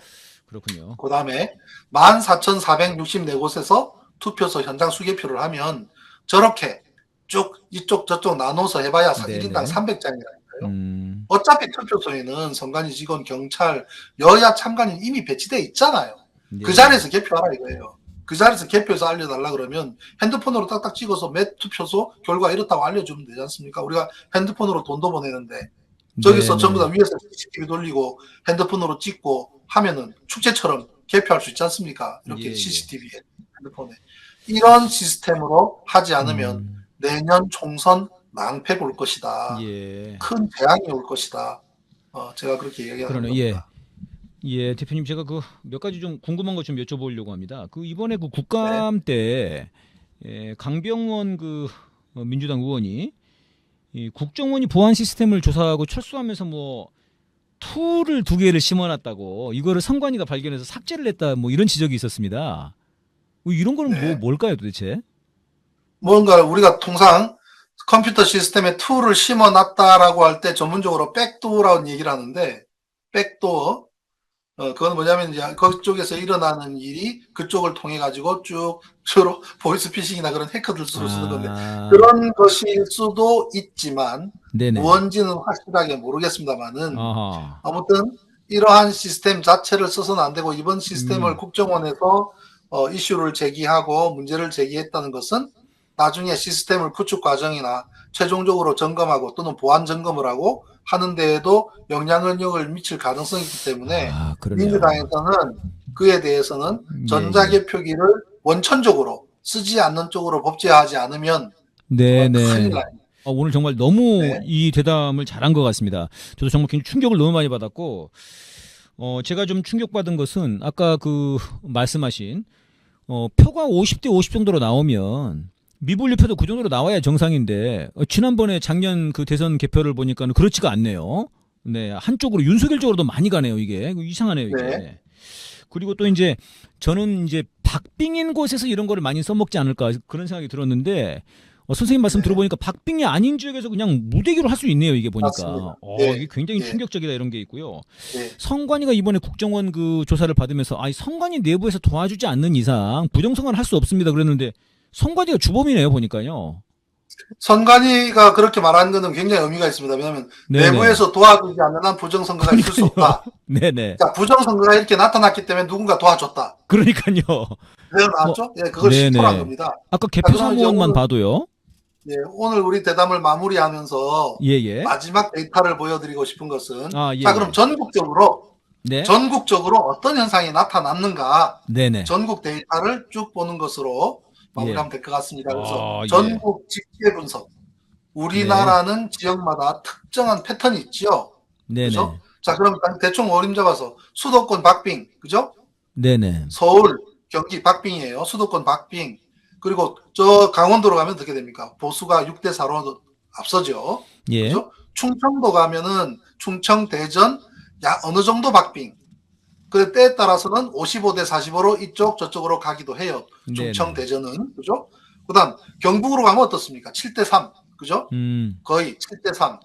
그렇군요. 그 다음에 14,464곳에서 투표소 현장 수개표를 하면 저렇게 쭉 이쪽 저쪽 나눠서 해봐야 1인당 300장이라니까요. 어차피 투표소에는 선관위 직원, 경찰, 여야 참관인 이미 배치되어 있잖아요. 그 자리에서 개표하라 이거예요. 그 자리에서 개표해서 알려달라 그러면 핸드폰으로 딱딱 찍어서 몇 투표소 결과 이렇다고 알려주면 되지 않습니까? 우리가 핸드폰으로 돈도 보내는데 저기서 전부 다 위에서 CCTV 돌리고 핸드폰으로 찍고 하면은 축제처럼 개표할 수 있지 않습니까? 예, 이렇게 예. CCTV에, 핸드폰에. 이런 시스템으로 하지 않으면 내년 총선 낭패 볼 것이다. 예. 큰 재앙이 올 것이다. 제가 그렇게 얘기하는 그러네. 예. 겁니다. 예, 대표님 제가 그 몇 가지 좀 궁금한 것 좀 여쭤보려고 합니다. 그 이번에 그 네. 국감 때 강병원 그 민주당 의원이 이 국정원이 보안 시스템을 조사하고 철수하면서 뭐 툴을 2개를 심어놨다고 이거를 선관위가 발견해서 삭제를 했다 뭐 이런 지적이 있었습니다. 이런 거는 네. 뭘까요 도대체? 뭔가 우리가 통상 컴퓨터 시스템에 툴을 심어놨다라고 할 때 전문적으로 백도어라는 얘기를 하는데, 백도어, 그건 뭐냐면 이제 그쪽에서 일어나는 일이 그쪽을 통해 가지고 쭉 주로 보이스피싱이나 그런 해커들 수로 쓰는 건데, 그런 것일 수도 있지만 네네. 뭔지는 확실하게 모르겠습니다만은, 아하. 아무튼 이러한 시스템 자체를 써서는 안 되고, 이번 시스템을 음. 국정원에서 이슈를 제기하고 문제를 제기했다는 것은 나중에 시스템을 구축 과정이나 최종적으로 점검하고 또는 보안 점검을 하고 하는 데에도 영향력을 미칠 가능성이 있기 때문에 그러네요. 민주당에서는 그에 대해서는 예, 전자개표기를 원천적으로 쓰지 않는 쪽으로 법제화하지 않으면 정말 큰일 네네. 나요. 오늘 정말 너무 네. 이 대담을 잘한 것 같습니다. 저도 정말 굉장히 충격을 너무 많이 받았고, 제가 좀 충격받은 것은 아까 그 말씀하신 표가 50대 50 정도로 나오면 미분류표도 그 정도로 나와야 정상인데 지난번에 작년 그 대선 개표를 보니까는 그렇지가 않네요. 네, 한쪽으로 윤석열 쪽으로도 많이 가네요. 이게 이상하네요. 이게. 네. 그리고 또 이제 저는 이제 박빙인 곳에서 이런 거를 많이 써먹지 않을까 그런 생각이 들었는데 선생님 말씀 네. 들어보니까 박빙이 아닌 지역에서 그냥 무대기로 할 수 있네요. 이게 보니까. 맞습니다. 네. 이게 굉장히 네. 충격적이다 이런 게 있고요. 네. 선관위가 이번에 국정원 그 조사를 받으면서 선관위 내부에서 도와주지 않는 이상 부정선거는 할 수 없습니다. 그랬는데 선관위가 주범이네요. 보니까요. 선관위가 그렇게 말하는 것은 굉장히 의미가 있습니다. 왜냐하면 네네. 내부에서 도와주지 않는 한 부정선거가 있을 수 없다. 네네. 자, 부정선거가 이렇게 나타났기 때문에 누군가 도와줬다. 그러니까요. 그래서 나왔죠? 예, 그걸 네네. 시토한 겁니다. 아까 자, 개표 그러면 이제 사무원만 봐도요. 예, 오늘 우리 대담을 마무리하면서 예예. 마지막 데이터를 보여드리고 싶은 것은, 예. 자, 그럼 전국적으로 네. 어떤 현상이 나타났는가, 네네. 전국 데이터를 쭉 보는 것으로 마무리하면 될 것 같습니다. 그래서 예. 전국 집계 분석. 우리나라는 지역마다 특정한 패턴이 있죠. 네네. 그죠? 자, 그럼 대충 어림 잡아서 수도권 박빙, 그죠? 네네. 서울, 경기 박빙이에요. 수도권 박빙. 그리고 저 강원도로 가면 어떻게 됩니까? 보수가 6대 4로 앞서죠. 예. 그죠? 충청도 가면은 충청, 대전 어느 정도 박빙. 그 때에 따라서는 55대 45로 이쪽 저쪽으로 가기도 해요. 충청, 네네. 대전은. 그죠? 그다음 경북으로 가면 어떻습니까? 7대 3. 그죠? 거의 7대 3.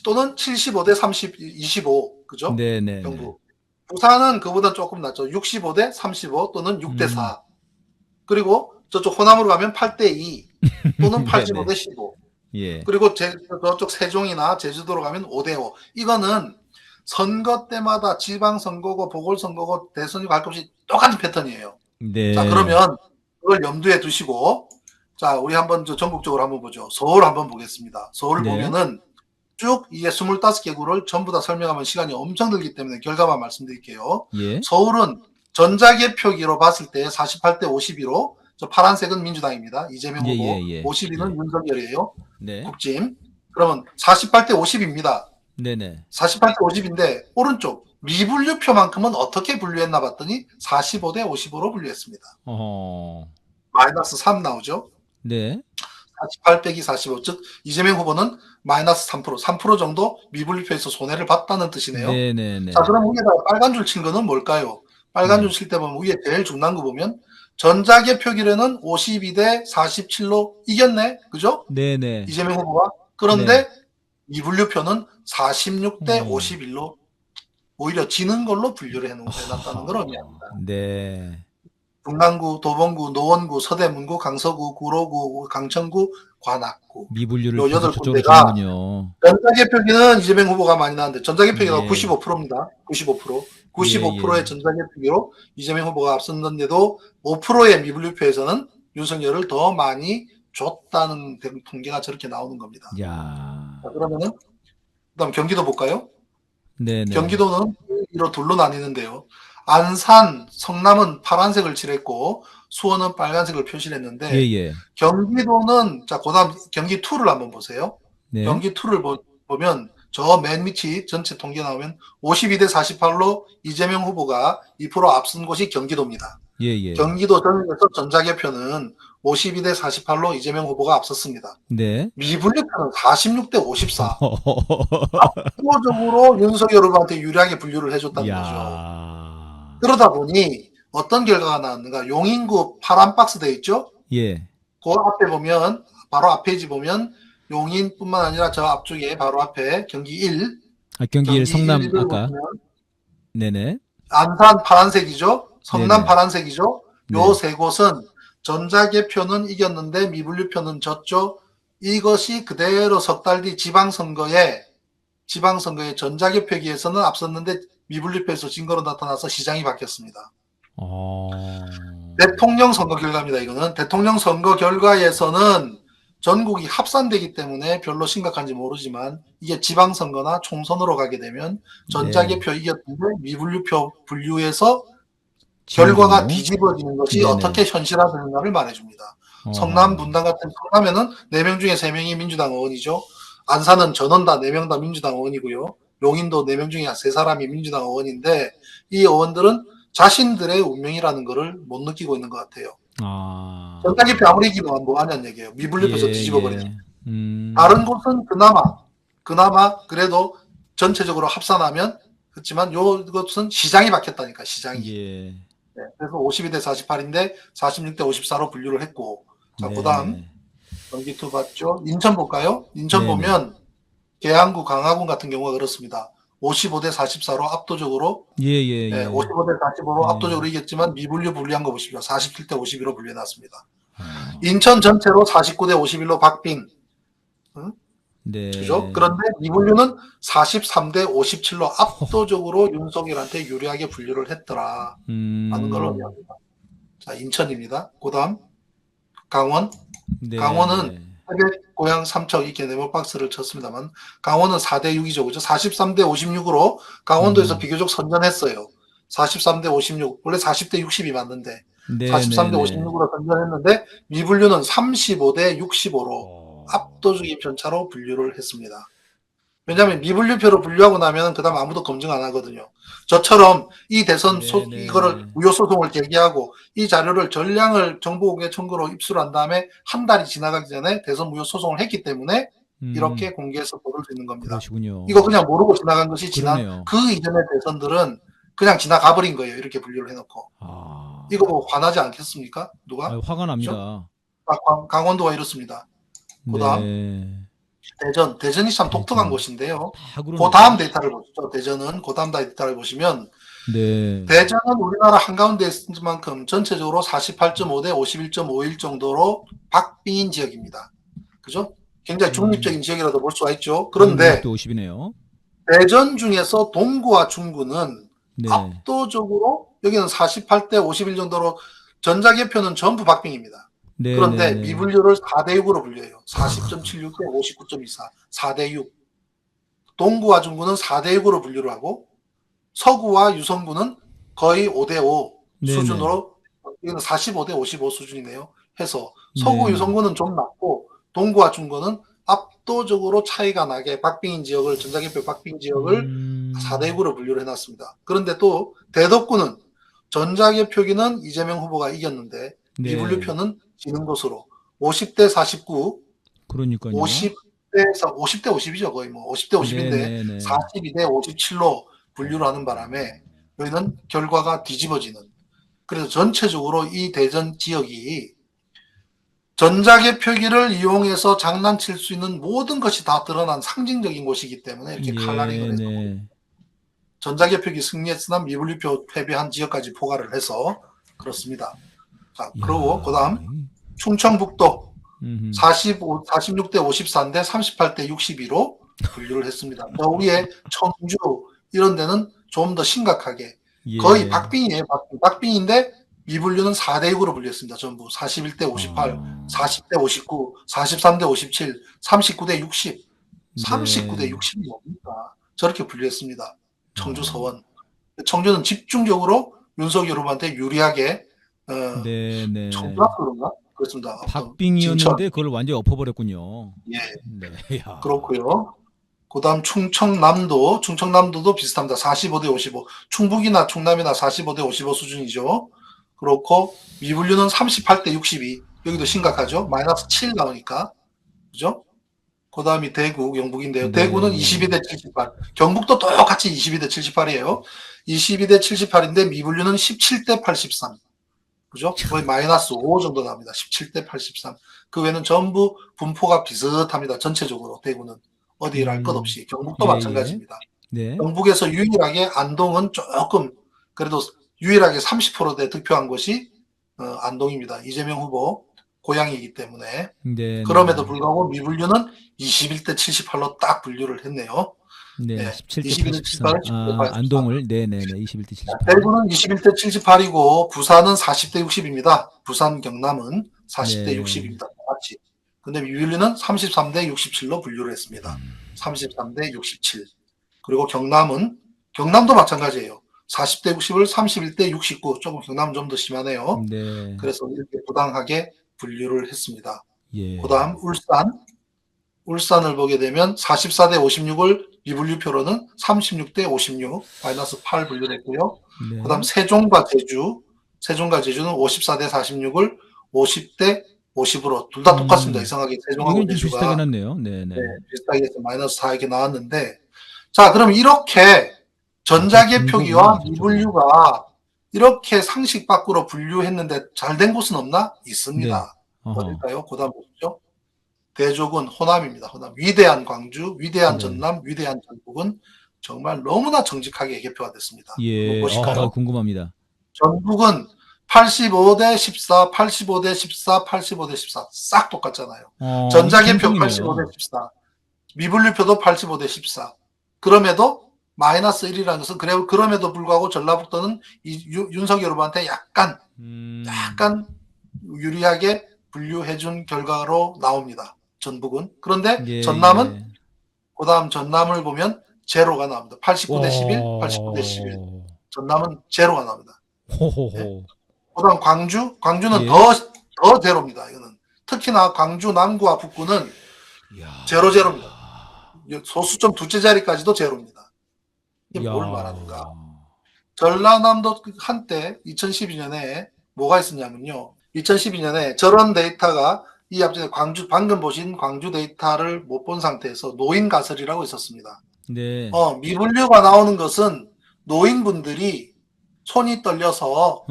또는 75대 30, 25. 그죠? 네네. 경북. 부산은 그보다 조금 낮죠. 65대 35 또는 6대 4. 그리고 저쪽 호남으로 가면 8대 2 또는 85대 15. 예. 그리고 저쪽 세종이나 제주도로 가면 5대 5. 이거는 선거 때마다 지방선거고 보궐선거고 대선이고 할 것 없이 똑같은 패턴이에요. 네. 자, 그러면 그걸 염두에 두시고, 자, 우리 한번 전국적으로 한번 보죠. 서울 한번 보겠습니다. 서울 네. 보면은 쭉 이게 25개 구를 전부 다 설명하면 시간이 엄청 들기 때문에 결과만 말씀드릴게요. 예. 서울은 전자개표기로 봤을 때 48대 52로, 저 파란색은 민주당입니다. 이재명 후보. 52는 윤석열이에요. 네. 국짐. 그러면 48대 50입니다. 네네. 48대 50인데 오른쪽 미분류표만큼은 어떻게 분류했나 봤더니 45대 55로 분류했습니다. 마이너스 3 나오죠. 네. 48 빼기 45, 즉 이재명 후보는 마이너스 3%, 3% 정도 미분류표에서 손해를 봤다는 뜻이네요. 네네네. 자, 그럼 위에다 빨간 줄 친 거는 뭘까요? 빨간 줄 칠 때 보면 위에 제일 중요한 거 보면 전자개표기로는 52대 47로 이겼네, 그죠? 네네. 이재명 후보가. 그런데 미분류표는 46대 51로 오히려 지는 걸로 분류를 해놨다는 걸 의미합니다. 네. 중랑구, 도봉구, 노원구, 서대문구, 강서구, 구로구, 강천구, 관악구. 미분류를 요 8군데가 전자개표기는 이재명 후보가 많이 나왔는데 전자개표기가 예. 95%입니다. 95%. 95%의 예. 전자개표기로 이재명 후보가 앞섰는데도 5%의 미분류표에서는 윤석열을 더 많이 줬다는 통계가 저렇게 나오는 겁니다. 야. 자, 그러면은 그다음 경기도 볼까요? 네네. 경기도는 이로 둘로 나뉘는데요. 안산, 성남은 파란색을 칠했고 수원은 빨간색을 표시를 했는데 예, 예. 경기도는 자 그다음 경기 2를 한번 보세요. 네. 경기 2를 보면 저 맨 밑이 전체 통계 나오면 52대 48로 이재명 후보가 2% 앞선 곳이 경기도입니다. 예, 예. 경기도 전역에서 전자개표는 52대 48로 이재명 후보가 앞섰습니다. 네. 미분류표는 46대 54. 압도적으로 윤석열 후보한테 유리하게 분류를 해줬다는 거죠. 야. 그러다 보니 어떤 결과가 나왔는가? 용인구 파란 박스 돼 있죠? 예. 그 앞에 보면 바로 앞 페이지 보면 용인뿐만 아니라 저 앞쪽에 바로 앞에 경기 1, 아, 경기 1 성남 1을 아까. 보시면 네네. 안산 파란색이죠? 성남 네네. 파란색이죠? 네. 요 세 곳은 전자개표는 이겼는데 미분류표는 졌죠. 이것이 그대로 석 달 뒤 지방선거에 전자개표기에서는 앞섰는데 미분류표에서 진 거로 나타나서 시장이 바뀌었습니다. 대통령 선거 결과입니다. 이거는 대통령 선거 결과에서는 전국이 합산되기 때문에 별로 심각한지 모르지만 이게 지방선거나 총선으로 가게 되면 전자개표 이겼는데 미분류표 분류에서 결과가 뒤집어지는 것이 네네. 어떻게 현실화되는가를 말해줍니다. 성남 분당 같은 성남에는 4명 중에 3명이 민주당 의원이죠. 안산은 전원 다 4명 다 민주당 의원이고요. 용인도 4명 중에 3사람이 민주당 의원인데 이 의원들은 자신들의 운명이라는 것을 못 느끼고 있는 것 같아요. 전자개표 아무리 이기면 뭐 하냐는 얘기예요. 미분류표에서 뒤집어버리죠. 다른 곳은 그나마 그래도 전체적으로 합산하면 그렇지만 이것은 시장이 바뀌었다니까 시장이. 예. 네, 그래서 52대 48인데 46대 54로 분류를 했고 자 그다음 경기 2 봤죠. 인천 볼까요? 인천 네네. 보면 계양구 강화군 같은 경우가 그렇습니다. 55대 44로 압도적으로 예. 55대 45로 네. 압도적으로 이겼지만 미분류 분류한 거 보십시오. 47대 52로 분류해놨습니다. 인천 전체로 49대 51로 박빙. 네. 그죠? 그런데 미분류는 43대 57로 압도적으로 윤석열한테 유리하게 분류를 했더라. 라는 걸 의미합니다. 자, 인천입니다. 그 다음 강원. 네. 강원은 고향 삼척 이렇게 네모박스를 쳤습니다만 강원은 4대 6이죠. 그죠? 43대 56으로 강원도에서 비교적 선전했어요. 43대 56. 원래 40대 60이 맞는데 43대 56으로 선전했는데 미분류는 35대 65로 압도적인 편차로 분류를 했습니다. 왜냐하면 미분류표로 분류하고 나면 그다음 아무도 검증 안 하거든요. 저처럼 이 대선 이거를 무효소송을 제기하고 이 자료를 전량을 정보공개 청구로 입수한 다음에 한 달이 지나가기 전에 대선 무효소송을 했기 때문에 이렇게 공개해서 보도를 수 있는 겁니다. 그러시군요. 이거 그냥 모르고 지나간 것이 그러네요. 그 이전의 대선들은 그냥 지나가 버린 거예요. 이렇게 분류를 해놓고. 이거 뭐 화나지 않겠습니까? 누가? 화가 납니다. 강원도가 이렇습니다. 그다음 대전이 참 독특한 곳인데요. 그 다음 데이터를 보시죠. 대전은 그 다음 데이터를 보시면 대전은 우리나라 한가운데 있을 만큼 전체적으로 48.5대 51.51 정도로 박빙인 지역입니다. 그죠? 굉장히 중립적인 지역이라도 볼 수가 있죠. 그런데 50이네요. 대전 중에서 동구와 중구는 압도적으로 여기는 48대 51 정도로 전자개표는 전부 박빙입니다. 그런데 미분류를 4대 6으로 분류해요. 40.76대 59.24. 4대 6. 동구와 중구는 4대 6으로 분류를 하고 서구와 유성구는 거의 5대 5 수준으로 이거는 45대 55 수준이네요. 해서 서구 유성구는 좀 낮고 동구와 중구는 압도적으로 차이가 나게 박빙인 지역을 전자개표 박빙 지역을 4대 6으로 분류를 해놨습니다. 그런데 또 대덕구는 전자개표기는 이재명 후보가 이겼는데 미분류표는 지는 것으로 50대 49, 그러니까요. 50대 50이죠. 거의 뭐 50대 50인데 42대 57로 분류를 하는 바람에 여기는 결과가 뒤집어지는. 그래서 전체적으로 이 대전 지역이 전자개표기를 이용해서 장난칠 수 있는 모든 것이 다 드러난 상징적인 곳이기 때문에 이렇게 칼라링을 해서 전자개표기 승리했으나 미분류표 패배한 지역까지 포괄을 해서 그렇습니다. 자, 그리고 그다음 충청북도 46대 54인데 38대 62로 분류를 했습니다. 저 위에 청주 이런 데는 좀 더 심각하게 거의 박빙이에요. 박빙인데 미분류는 4대 6으로 분류했습니다. 전부 41대 58, 40대 59, 43대 57, 39대 60, 39대 60이 뭡니까? 저렇게 분류했습니다. 청주 서원. 청주는 집중적으로 윤석열 후보한테 유리하게 네, 네. 청주가 그런가? 그렇습니다. 진천. 박빙이었는데 그걸 완전히 엎어버렸군요. 예, 네, 야. 그렇고요. 그다음 충청남도도 비슷합니다. 45대 55. 충북이나 충남이나 45대 55 수준이죠. 그렇고 미분류는 38대 62. 여기도 심각하죠. 마이너스 7 나오니까. 그죠? 그다음이 대구, 경북인데요. 네. 대구는 22대 78. 경북도 똑같이 22대 78이에요. 22대 78인데 미분류는 17대 83. 그죠? 거의 마이너스 5 정도 나옵니다. 17대 83. 그 외에는 전부 분포가 비슷합니다. 전체적으로 대구는 어디를 것 없이. 경북도 예, 마찬가지입니다. 네. 경북에서 유일하게 안동은 조금 그래도 유일하게 30%대 득표한 곳이 안동입니다. 이재명 후보 고향이기 때문에. 네. 그럼에도 불구하고 미분류는 21대 78로 딱 분류를 했네요. 네. 네, 17대 21대 83. 78, 17대 83. 안동을 네네네 21대 78. 대구는 21대 78이고 부산은 40대 60입니다. 부산 경남은 40대 네. 60입니다. 같이. 근데 미분류는 33대 67로 분류를 했습니다. 33대 67. 그리고 경남도 마찬가지예요. 40대 60을 31대 69. 조금 경남은 좀 더 심하네요. 네. 그래서 이렇게 부당하게 분류를 했습니다. 예. 그다음 울산을 보게 되면 44대 56을 미분류표로는 36대 56 마이너스 8 분류됐고요. 네. 그다음 세종과 제주는 54대 46을 50대 50으로 둘 다 똑같습니다. 이상하게 세종하고 여기는 좀 비슷하게 제주가 났네요. 네, 네. 비슷하게 해서 마이너스 4 이렇게 나왔는데 자 그럼 이렇게 전자개표기와 중국이구나, 미분류가 이렇게 상식 밖으로 분류했는데 잘 된 곳은 없나? 있습니다. 어허. 어딜까요? 그다음 보시죠. 대족은 호남입니다. 호남. 위대한 광주, 위대한 네. 전남, 위대한 전북은 정말 너무나 정직하게 개표가 됐습니다. 예. 한번 보실까요? 궁금합니다. 전북은 85대 14, 85대 14, 85대 14 싹 똑같잖아요. 전자개표 팽팽이네요. 85대 14, 미분류표도 85대 14. 그럼에도 마이너스 1이라는 것은 그럼에도 불구하고 전라북도는 윤석열 후보한테 약간 유리하게 분류해준 결과로 나옵니다. 전북은. 그런데 예, 전남은 그다음 전남을 보면 제로가 나옵니다. 89대 11, 89대 11. 전남은 제로가 나옵니다. 호호호. 네. 그다음 광주는 예. 더 제로입니다. 이거는 특히나 광주 남구와 북구는 제로입니다. 소수점 둘째 자리까지도 제로입니다. 이게 뭘 말하는가? 전라남도 한때 2012년에 뭐가 있었냐면요. 2012년에 저런 데이터가 이 앞전에 방금 보신 광주 데이터를 못 본 상태에서 노인 가설이라고 있었습니다. 네. 미분류가 나오는 것은 노인분들이 손이 떨려서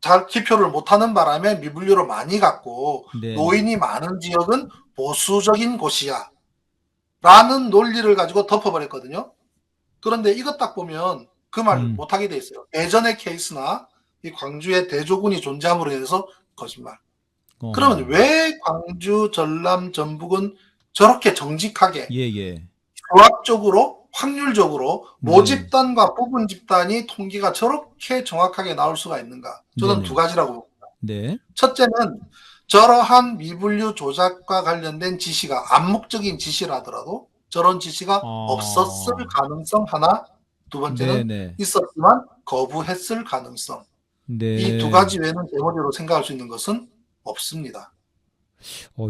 잘 기표를 못하는 바람에 미분류로 많이 갔고 네. 노인이 많은 지역은 보수적인 곳이야 라는 논리를 가지고 덮어버렸거든요. 그런데 이것 딱 보면 그 말을 못하게 돼 있어요. 예전의 케이스나 이 광주의 대조군이 존재함으로 인해서 거짓말. 그러면 왜 광주, 전남, 전북은 저렇게 정직하게 조합적으로 확률적으로 모집단과 부분 집단이 통계가 저렇게 정확하게 나올 수가 있는가? 저는 두 가지라고 봅니다. 네. 첫째는 저러한 미분류 조작과 관련된 지시가 암묵적인 지시라더라도 저런 지시가 없었을 가능성 하나, 두 번째는 있었지만 거부했을 가능성. 이 두 가지 외에는 제 머리로 생각할 수 있는 것은 없습니다.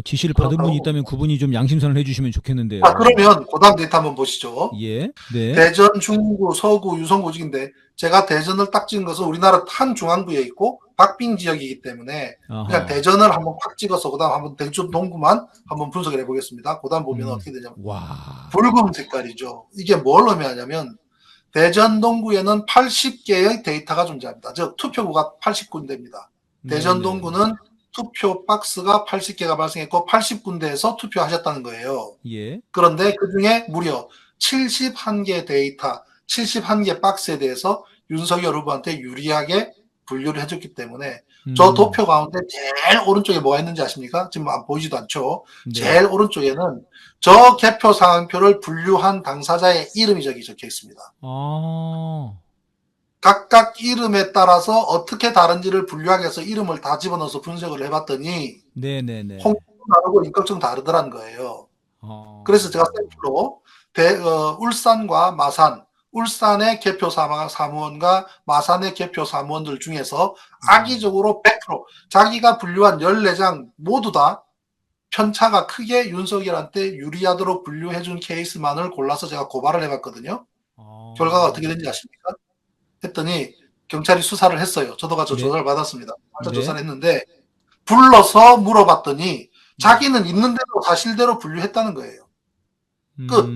지시를 받은 분이 있다면 그분이 좀 양심선을 해주시면 좋겠는데요. 그러면 그다음 데이터 한번 보시죠. 예. 네. 대전, 중구, 서구, 유성구직인데 제가 대전을 딱 찍은 것은 우리나라 한 중앙부에 있고 박빙 지역이기 때문에 그냥 대전을 한번 확 찍어서 그다음 한번 대전 동구만 한번 분석을 해보겠습니다. 그다음 보면 어떻게 되냐면 붉은 색깔이죠. 이게 뭘 의미하냐면 대전 동구에는 80개의 데이터가 존재합니다. 즉 투표구가 80군데입니다. 대전 동구는 투표 박스가 80개가 발생했고 80군데에서 투표하셨다는 거예요. 그런데 그중에 무려 71개 데이터, 71개 박스에 대해서 윤석열 후보한테 유리하게 분류를 해줬기 때문에 저 도표 가운데 제일 오른쪽에 뭐가 있는지 아십니까? 지금 보이지도 않죠. 제일 오른쪽에는 저 개표 상황표를 분류한 당사자의 이름이 저기 적혀 있습니다. 각각 이름에 따라서 어떻게 다른지를 분류하기 위해서 이름을 다 집어넣어서 분석을 해봤더니 홍보도 다르고 인격증 다르더란 거예요. 그래서 제가 샘플로 울산과 마산, 울산의 개표 사무원과 마산의 개표 사무원들 중에서 악의적으로 100% 자기가 분류한 14장 모두 다 편차가 크게 윤석열한테 유리하도록 분류해준 케이스만을 골라서 제가 고발을 해봤거든요. 결과가 어떻게 된지 아십니까? 했더니 경찰이 수사를 했어요. 저도 가서 네. 조사를 받았습니다. 네. 조사를 했는데 불러서 물어봤더니 자기는 있는 대로 사실대로 분류했다는 거예요. 끝.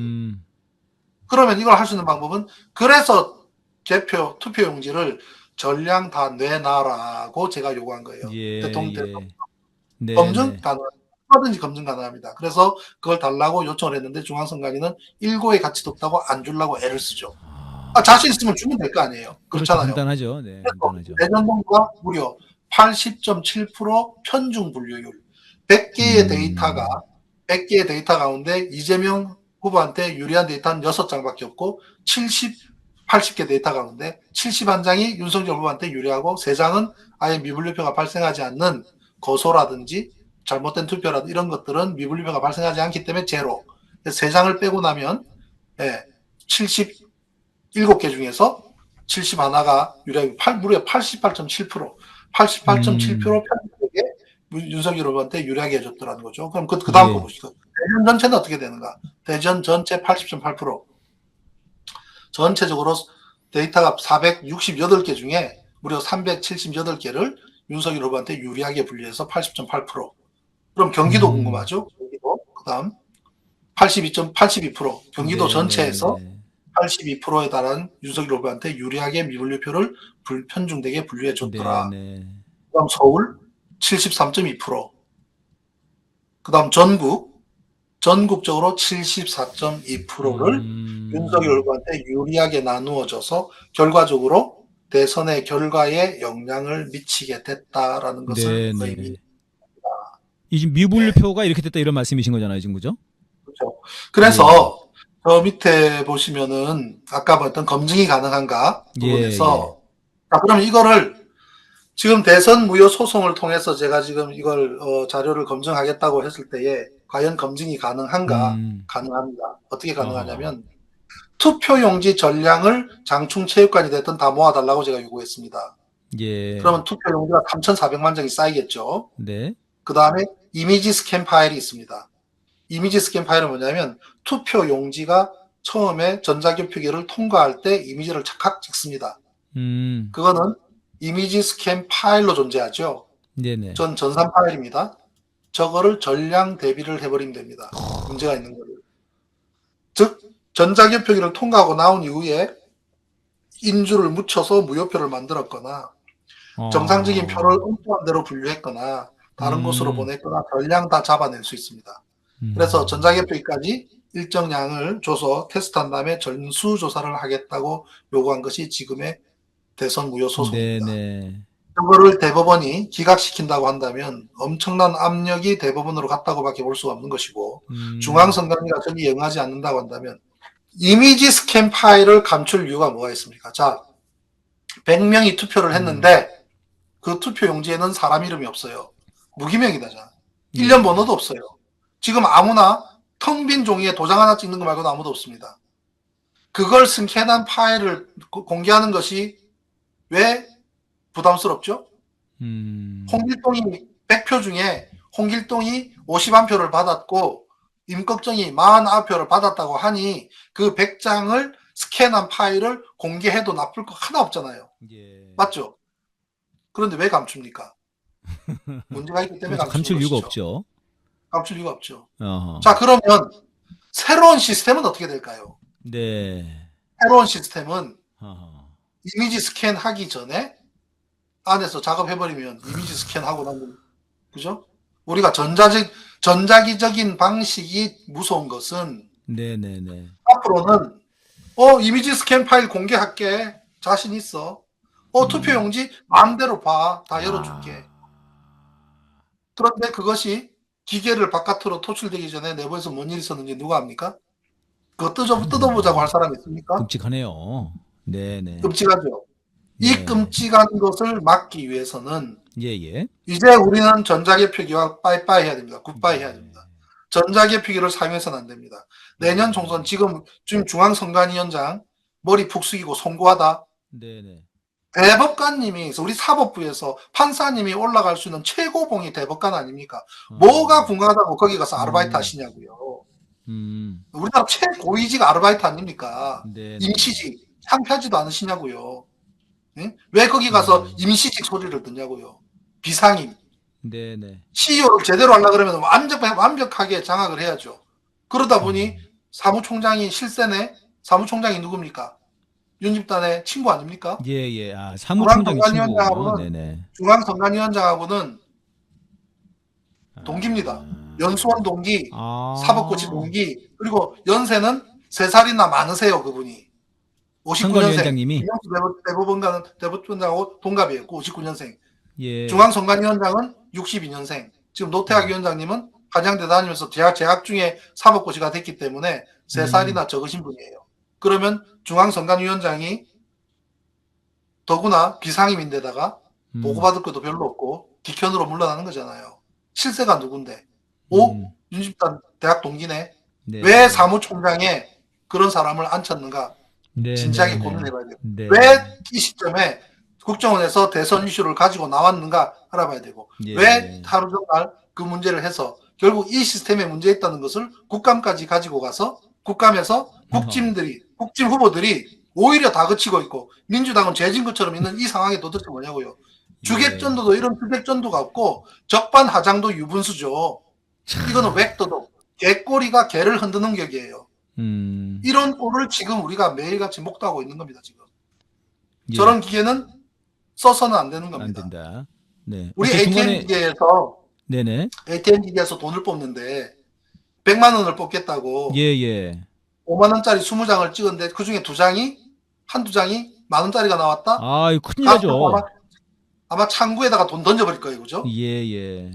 그러면 이걸 할 수 있는 방법은 그래서 개표 투표용지를 전량 다 내놔라고 제가 요구한 거예요. 예, 대통령 네, 검증 네. 가능, 얼마든지 검증 가능합니다. 그래서 그걸 달라고 요청을 했는데 중앙선관위는 일고의 가치도 없다고 안 주려고 애를 쓰죠. 자신 있으면 주면 될 거 아니에요. 그렇죠. 그렇잖아요. 간단하죠. 네, 간단하죠. 대전동과 무려 80.7% 편중 분류율. 100개의 데이터 가운데 이재명 후보한테 유리한 데이터는 6장밖에 없고 80개 데이터 가운데 71장이 윤석열 후보한테 유리하고 3장은 아예 미분류표가 발생하지 않는 거소라든지 잘못된 투표라든지 이런 것들은 미분류표가 발생하지 않기 때문에 제로. 3장을 빼고 나면 77개 중에서 71가 유리하게 무려 88.7% 88.7% 편집되게 윤석열 후보한테 유리하게 해줬더라는 거죠. 그럼 그 다음 거 보시죠. 대전 전체는 어떻게 되는가? 대전 전체 80.8%. 전체적으로 데이터가 468개 중에 무려 378개를 윤석열 후보한테 유리하게 분류해서 80.8%. 그럼 경기도 궁금하죠? 경기도. 그 다음 82% 경기도 전체에서 82%에 달한 윤석열 후보한테 유리하게 미분류표를 불편중되게 분류해 줬더라. 그다음 서울 73.2%. 그다음 전국적으로 74.2%를 윤석열 후보한테 유리하게 나누어져서 결과적으로 대선의 결과에 영향을 미치게 됐다라는 것을 의미합니다. 이 미분류표가 이렇게 됐다 이런 말씀이신 거잖아요, 지금 그죠? 그렇죠. 그래서 저 밑에 보시면은 아까 봤던 검증이 가능한가 부분에서 그럼 이거를 지금 대선 무효 소송을 통해서 제가 지금 이걸 자료를 검증하겠다고 했을 때에 과연 검증이 가능한가? 가능합니다. 어떻게 가능하냐면 투표용지 전량을 장충체육관이 됐든 다 모아달라고 제가 요구했습니다. 그러면 투표용지가 3,400만 장이 쌓이겠죠. 그 다음에 이미지 스캔 파일이 있습니다. 이미지 스캔 파일은 뭐냐면 투표용지가 처음에 전자개표기를 통과할 때 이미지를 착각 찍습니다. 그거는 이미지 스캔 파일로 존재하죠. 전 전산 파일입니다. 저거를 전량 대비를 해버리면 됩니다. 문제가 있는 거를. 즉 전자개표기를 통과하고 나온 이후에 인주를 묻혀서 무효표를 만들었거나 정상적인 표를 엉뚱한 대로 분류했거나 다른 곳으로 보냈거나 전량 다 잡아낼 수 있습니다. 그래서 전자개표기까지 일정량을 줘서 테스트한 다음에 전수조사를 하겠다고 요구한 것이 지금의 대선 무효 소송입니다. 그거를 대법원이 기각시킨다고 한다면 엄청난 압력이 대법원으로 갔다고밖에 볼 수가 없는 것이고 중앙선관위가 저기 응하지 않는다고 한다면 이미지 스캔 파일을 감출 이유가 뭐가 있습니까? 자, 100명이 투표를 했는데 그 투표용지에는 사람 이름이 없어요. 무기명이다. 자. 1년 번호도 없어요. 지금 아무나 텅 빈 종이에 도장 하나 찍는 거 말고는 아무도 없습니다. 그걸 스캔한 파일을 공개하는 것이 왜 부담스럽죠? 홍길동이 100표 중에 홍길동이 51표를 받았고 임꺽정이 49표를 받았다고 하니 그 100장을 스캔한 파일을 공개해도 나쁠 거 하나 없잖아요. 맞죠? 그런데 왜 감춥니까? 문제가 있기 때문에 감출 이유가 없죠. 감출 이유가 없죠. 자, 그러면 새로운 시스템은 어떻게 될까요? 새로운 시스템은 이미지 스캔하기 전에 안에서 작업해버리면 이미지 스캔하고 나면 그죠? 우리가 전자기적인 방식이 무서운 것은 앞으로는 이미지 스캔 파일 공개할게 자신 있어. 투표용지 마음대로 봐. 다 열어줄게. 그런데 그것이 기계를 바깥으로 토출되기 전에 내부에서 뭔 일이 있었는지 누가 압니까? 그거 뜯어보자고 할 사람이 있습니까? 끔찍하네요. 끔찍하죠. 이 끔찍한 것을 막기 위해서는 이제 우리는 전자개표기와 빠이빠이 해야 됩니다. 굿바이 해야 됩니다. 전자개표기를 사용해서는 안 됩니다. 내년 총선 지금 중앙선관위원장 머리 푹 숙이고 송구하다. 네네. 대법관님이 우리 사법부에서 판사님이 올라갈 수 있는 최고봉이 대법관 아닙니까? 뭐가 궁금하다고 거기 가서 아르바이트 하시냐고요. 우리나라 최고위직 아르바이트 아닙니까? 네네. 임시직 창피하지도 않으시냐고요. 네? 왜 거기 가서 임시직 소리를 듣냐고요. 비상임. 네네. CEO를 제대로 하려 그러면 완벽하게 장악을 해야죠. 그러다 보니 사무총장이 실세네. 사무총장이 누굽니까? 윤집단의 친구 아닙니까? 예예. 아, 사무총장이 친구군요. 중앙선관위원장하고는 네네. 중앙선관위원장하고는 동기입니다. 연수원 동기, 아. 사법고시 동기, 그리고 연세는 3살이나 많으세요, 그분이. 59년생. 선관위원장님이? 김영수 대법원장하고 동갑이었고, 59년생. 예. 중앙선관위원장은 62년생. 지금 노태학 위원장님은 한양대 다니면서 재학 중에 사법고시가 됐기 때문에 3살이나 적으신 분이에요. 그러면 중앙선관위원장이 더구나 비상임인데다가 보고받을 것도 별로 없고 기현으로 물러나는 거잖아요. 실세가 누군데? 윤집단 대학 동기네. 네. 왜 사무총장에 그런 사람을 앉혔는가? 네, 진지하게 네, 고민해봐야 돼요. 네. 왜 이 시점에 국정원에서 대선 이슈를 가지고 나왔는가 알아봐야 되고 예. 왜 하루 종일 그 문제를 해서 결국 이 시스템에 문제 있다는 것을 국감까지 가지고 가서 국감에서 국짐 후보들이 오히려 다그치고 있고 민주당은 죄진 것처럼 있는 이 상황이 도대체 뭐냐고요. 주객전도도 이런 주객전도가 없고 적반하장도 유분수죠. 이거는 웩도도 개꼬리가 개를 흔드는 격이에요. 이런 꼴을 지금 우리가 매일같이 목도하고 있는 겁니다. 지금. 예. 저런 기계는 써서는 안 되는 겁니다. 안 된다. 네. 우리 혹시 ATM 기계에서 네네. ATM 기계에서 돈을 뽑는데 100만 원을 뽑겠다고 예예. 5만 원짜리 20장을 찍었는데 그중에 한두 장이 만 원짜리가 나왔다? 아, 큰일 나죠. 아마 창구에다가 돈 던져버릴 거예요. 그죠? 예예.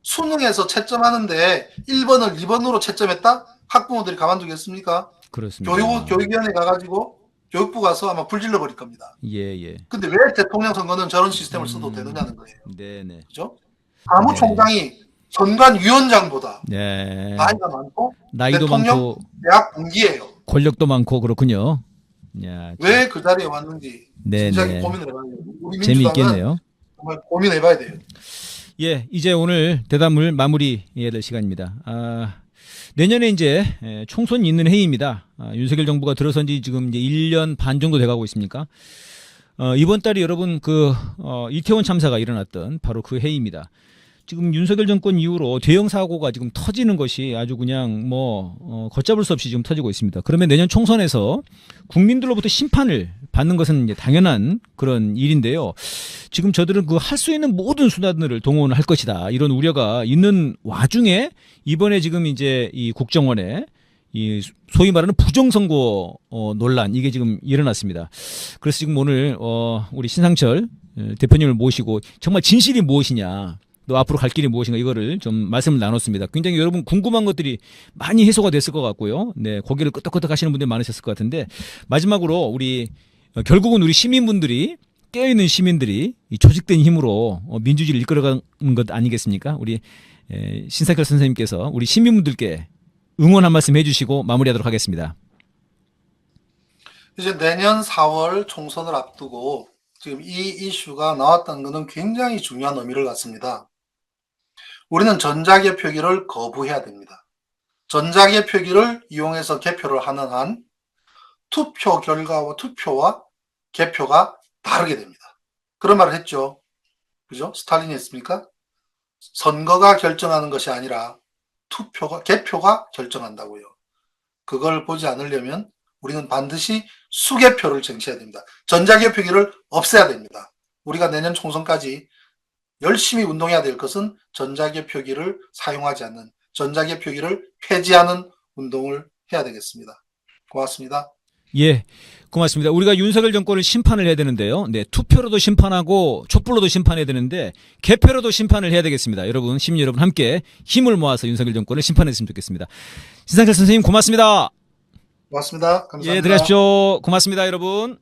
수능에서 채점하는데 1번을 2번으로 채점했다? 학부모들이 가만두겠습니까? 그렇습니다. 교육위원회 가가지고 교육부 가서 아마 불질러 버릴 겁니다. 예예. 근데 왜 대통령 선거는 저런 시스템을 써도 되느냐는 거예요. 네네. 그죠? 사무총장이 선관위원장보다 네. 나이가 많고 나이도 대통령 많고 대학 동기예요. 권력도 많고 그렇군요. 야, 왜 그 자리에 왔는지 진지하게 네네. 고민을 해봐야 돼요. 우리 민주당은 재미있겠네요. 정말 고민해봐야 돼요. 예, 이제 오늘 대담을 마무리해야 될 시간입니다. 내년에 이제 총선이 있는 해입니다. 윤석열 정부가 들어선 지 지금 이제 1년 반 정도 돼가고 있습니까? 이번 달이 여러분 이태원 참사가 일어났던 바로 그 해입니다. 지금 윤석열 정권 이후로 대형 사고가 지금 터지는 것이 아주 그냥 걷잡을 수 없이 지금 터지고 있습니다. 그러면 내년 총선에서 국민들로부터 심판을 받는 것은 이제 당연한 그런 일인데요. 지금 저들은 그 할 수 있는 모든 수단들을 동원할 것이다. 이런 우려가 있는 와중에 이번에 지금 이제 이 국정원에 이 소위 말하는 부정선거 논란 이게 지금 일어났습니다. 그래서 지금 오늘 우리 신상철 대표님을 모시고 정말 진실이 무엇이냐, 또 앞으로 갈 길이 무엇인가 이거를 좀 말씀을 나눴습니다. 굉장히 여러분 궁금한 것들이 많이 해소가 됐을 것 같고요. 네, 고개를 끄덕끄덕 하시는 분들이 많으셨을 것 같은데 마지막으로 우리 결국은 우리 시민분들이 깨어있는 시민들이 이 조직된 힘으로 민주주의를 이끌어가는 것 아니겠습니까? 우리 신상철 선생님께서 우리 시민분들께 응원 한 말씀 해주시고 마무리하도록 하겠습니다. 이제 내년 4월 총선을 앞두고 지금 이 이슈가 나왔다는 것은 굉장히 중요한 의미를 갖습니다. 우리는 전자개표기를 거부해야 됩니다. 전자개표기를 이용해서 개표를 하는 한 투표 결과와 투표와 개표가 다르게 됩니다. 그런 말을 했죠. 그죠? 스탈린이 했습니까? 선거가 결정하는 것이 아니라 개표가 결정한다고요. 그걸 보지 않으려면 우리는 반드시 수개표를 쟁취해야 됩니다. 전자개표기를 없애야 됩니다. 우리가 내년 총선까지 열심히 운동해야 될 것은 전자개표기를 사용하지 않는, 전자개표기를 폐지하는 운동을 해야 되겠습니다. 고맙습니다. 예, 고맙습니다. 우리가 윤석열 정권을 심판을 해야 되는데요. 네, 투표로도 심판하고 촛불로도 심판해야 되는데 개표로도 심판을 해야 되겠습니다. 여러분, 시민 여러분 함께 힘을 모아서 윤석열 정권을 심판했으면 좋겠습니다. 신상철 선생님 고맙습니다. 고맙습니다. 감사합니다. 예, 들어가십시오. 고맙습니다, 여러분.